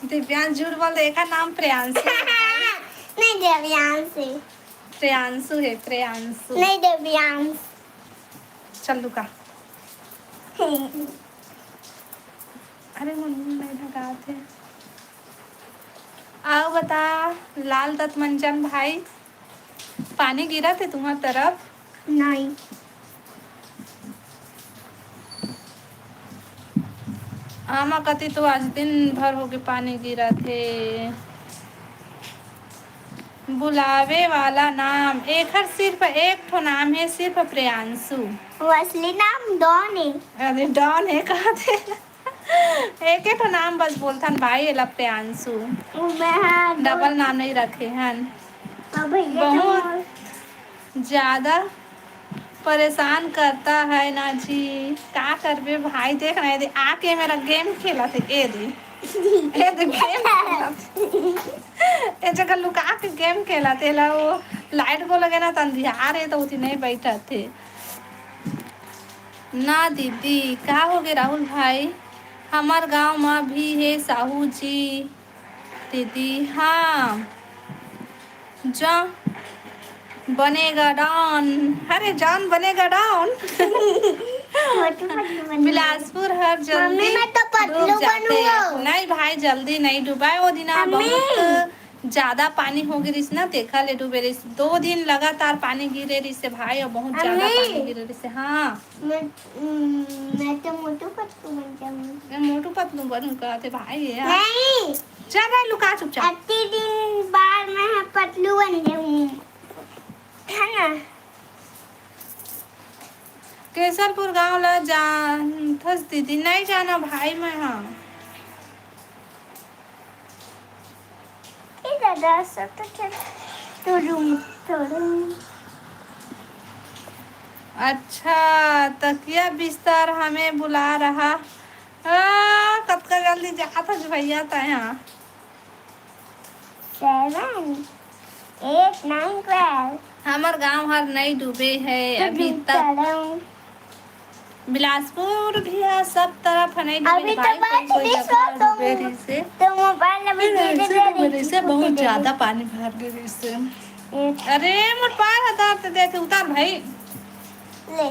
दिव्यांश झूठ बोल दे। एक नाम प्रियांशु नहीं दिव्यांश है। प्रियांशु है प्रियांशु नहीं दिव्यांश। चल लुका। अरे मुन्नी नहीं ढका थे। आओ बता लाल दत्त मंजन भाई, पानी गिरा थे तुम्हारी तरफ? नहीं आमा कती तो आज दिन भर हो गए पानी गिरा थे। बुलावे वाला नाम एक सिर्फ एक ठो नाम है, सिर्फ प्रियांशु। वो असली नाम डॉन है। अरे डॉन है कहा थे। एक ही तो नाम बस बोलता भाई एला प्रियांशु, डबल नाम नहीं रखे हैं। बहुत ज्यादा परेशान करता है ना जी, क्या करबे भाई। देख रहे थे आके मेरा गेम खेला थे ए दे गेम ए जगह लुका के गेम खेला थे ला। वो लाइट को लगे ना तंधियार है तो उठी नहीं बैठा थे ना। दीदी क्या हो गए राहुल भाई? हमार गांव में भी है साहू जी दीदी। हाँ जा बनेगा डॉन। अरे जॉन बनेगा डॉन। बिलासपुर हर जल्दी डूब जाते। नहीं भाई जल्दी नहीं डूबा। वो दिन बहुत ज्यादा पानी हो गई ना, देखा ले डूबे रही। 2 दिन लगातार पानी गिरे रही से भाई, और बहुत ज्यादा पानी गिरे रही से। हाँ मैं तो मोटू पतलू बन जाऊंगी। मोटू पतलू बनू कहते भाई यार। नहीं चल रहा लुका चुपचाप। अति दिन बाद मैं पतलू बन जाऊंगी है ना। केसरपुर गांव ला जान थस दीदी? नहीं जाना भाई मैं। हाँ दादा सब तो चल तुम अच्छा तकिया बिस्तर हमें बुला रहा। कब का जल्दी जाता भैया था यहाँ। 7 8 9 12 हमार गांव हर नहीं डूबे है अभी तक। बिलासपुर भी है, सब तरफ नहीं डूबे अभी तो भाई, बात कोई नहीं जगह सुनो डूबे रही से। तो मोबाइल अभी दे दे से बहुत ज्यादा पानी भर गए रही से। अरे मोर पार हटार ते देते उतार भाई ले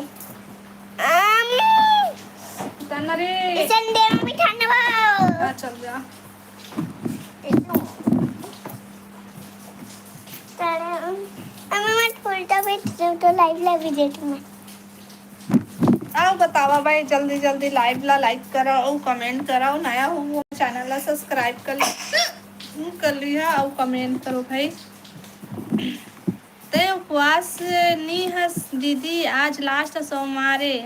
उतारना रे। संडे में भी ठंड भाव चल जा हमें मत उल्टा भी तो लाइव भी देती मैं। आओ बतावा भाई, जल्दी जल्दी लाइव ला लाइक करो और कमेंट करो, नया हो वो चैनल ला सब्सक्राइब कर लिया और कमेंट करो भाई। ते उपवास नहीं हस दीदी, आज लास्ट सोमवारे।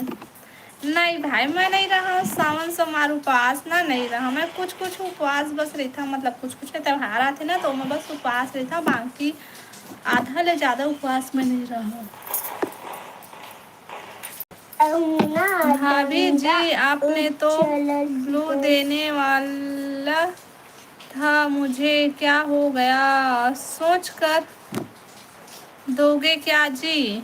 नहीं भाई मैं नहीं रहा सावन सोमवार उपवास ना, नहीं रहा मैं, कुछ कुछ उपवास बस रही था, मतलब कुछ कुछ त्योहार आते ना तो मैं बस उपवास रही था, बाकी आधा ले ज्यादा उपवास में नहीं रहा। भाभी जी आपने तो फ्लू देने वाला था, मुझे क्या हो गया, सोच कर दोगे क्या जी?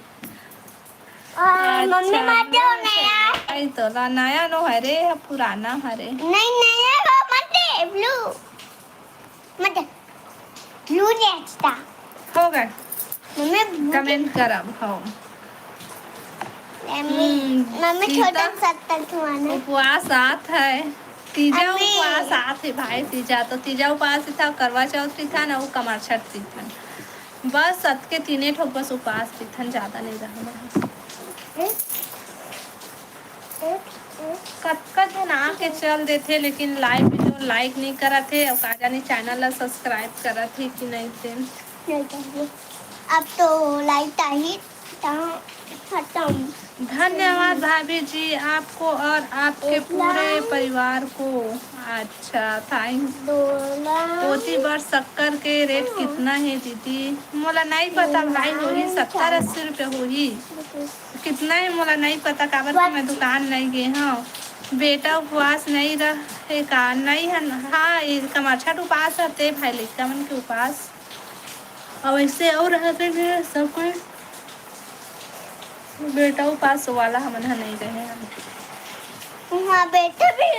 मम्मी मत दो नया। आई तो नया नो है रे, पुराना है रे। नहीं नया वो मत दे, ब्लू मत दे, ब्लू दे अच्छा हो गए मम्मी कमेंट कर अब। हो मम्मी छोटा 70 खवाना उपवास आत है, तीजा अम्मी। उपवास आत है भाई, तीजा तो तीजा उपवास ही था, करवा चौथ भी था ना, वो कमर छठ भी था, बस सत के तीने ठोक बस उपवास भी था, ज्यादा नहीं रहा। कब जन आके चल देते लेकिन लाइव वीडियो लाइक नहीं करा थे, और का जानी चैनल ला सब्सक्राइब करा थे कि नहीं थे। अब तो लाइट आई खत्म। धन्यवाद भाभी जी आपको और आपके पूरे परिवार को। अच्छा थैंक। पोती बार शक्कर के रेट कितना है दीदी? मोला नहीं पता भाई, होही 70-80 रुपये होही, कितना है मोला नहीं पता, काबर कि मैं दुकान नहीं गए। हाँ बेटा उपवास नहीं रहे का? नहीं है हाँ, कमरछठ उपवास रहते भाई, लड़का मन के उपवास और ऐसे और रहते हैं सब कोई, बेटा उपवास वाला हम नहीं रहे हैं। वहाँ बेटा भी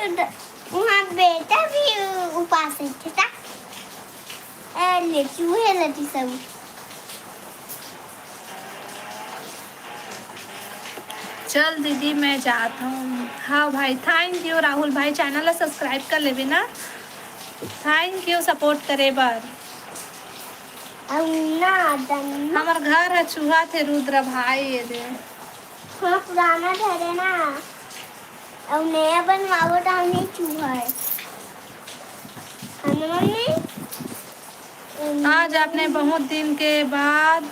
उपवास था, चूहे लती सब। चल दीदी मैं जाता हूँ। हाँ भाई थैंक यू राहुल भाई, चैनल ला सब्सक्राइब कर लेबे ना, थैंक यू सपोर्ट करे बार। हमार घर है चूहा थे रुद्र भाई, ये दे थोड़ा पुराना घर है ना, अब नया बनवाओ तो नहीं चूहा है मम्मी। आज आपने बहुत दिन के बाद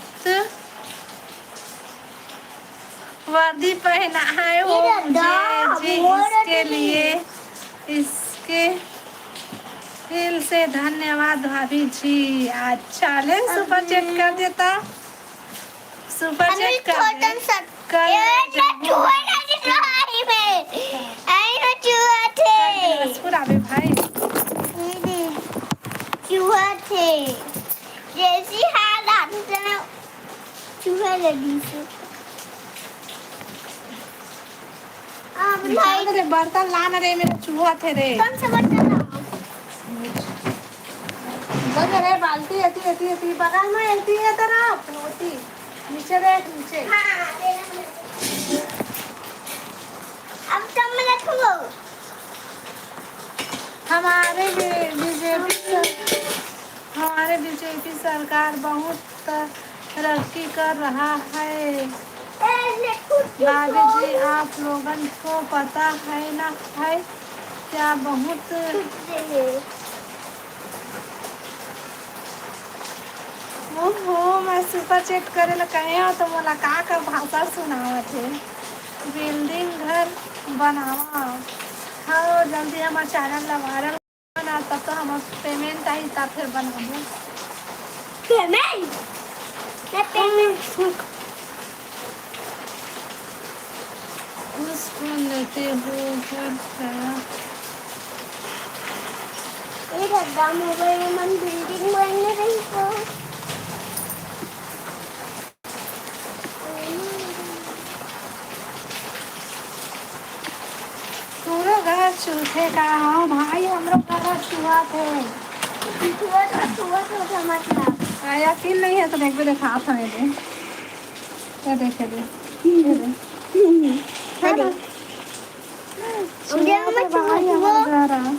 वर्दी पहना है हो मुझे जी, इसके लिए इसके दिल से धन्यवाद भाभी जी। अच्छा ले सुपर चेक कर देता, सुपर चेक कर पूरा भाई चूहा थे जैसी हालात चूहा लगी से। बर्तन लाना रे, मेरा चूहा थे रे। कौन सा बर्तन बंद रे, बाल्टी एती बगल में एती है तरफ होती, नीचे देख नीचे। अब तुम मैं रखूंगा। हमारे बीजेपी सरकार बहुत तरक्की कर रहा है भाभी जी, आप लोगन को पता है ना है क्या? बहुत ओहो मैं सुपर चेक करे ला कहे हो तो मोला का भाषा सुनावत है। बिल्डिंग घर बनावा हाँ, जल्दी हमारे चैनल ला वायरल बना, तब तो हम पेमेंट आई तब फिर बनाबो। उसको लेते हो घर गया मोबाइल मन बिल्डिंग बनने रही तो चूहे का हाँ भाई हम लोग का चूहा थे। मतलब यकीन नहीं है तो देख भी देखा था मेरे ये देखे दे ये दे है ना? चूहा तो भाई हमारा घर है।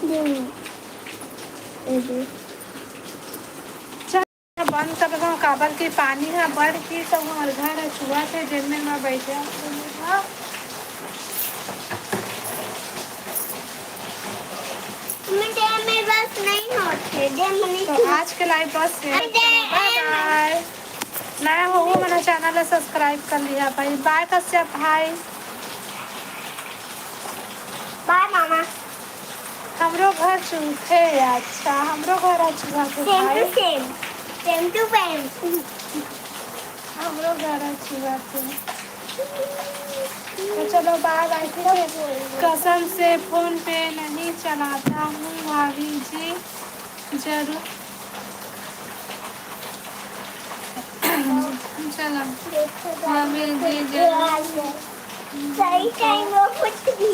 चल बंद कर दो काबर की पानी है बढ़ की तो हमारे घर है चूहा थे जिनमें मैं बैठे हाँ। डैम में बस नहीं होते तो आज के लाइव बस बाय बाय। नया हो मेरा चैनल सब्सक्राइब कर लिया भाई। बाय कश्यप भाई। बाय मामा। हमरो घर चूहे अच्छा हमरो घर है चूहा के भाई। सेम टू सेम हमरो घर है चूहा के। तो चलो बाय बाय। कसम से फोन पे नहीं चलाता हूँ भाभी जी जरूर। चलो भाभी जी जरूर सही टाइम वो कुछ भी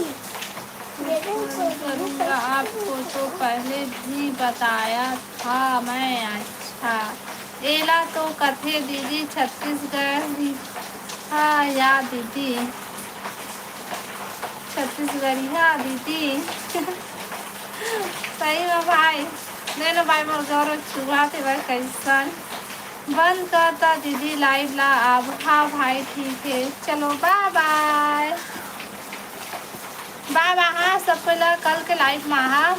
करूँगा आपको तो पहले भी बताया था मैं। अच्छा एला तो कथे दीदी छत्तीसगढ़ हाँ या दीदी छत्तीसगढ़िया दीदी सही में भाई ले लो भाई मोर गौरव चूहा थे भाई कैसन बंद करता दीदी लाइव ला अब हाँ भाई ठीक है चलो बाय बाय बाय बाय। हाँ सब पहले कल के लाइव में हाँ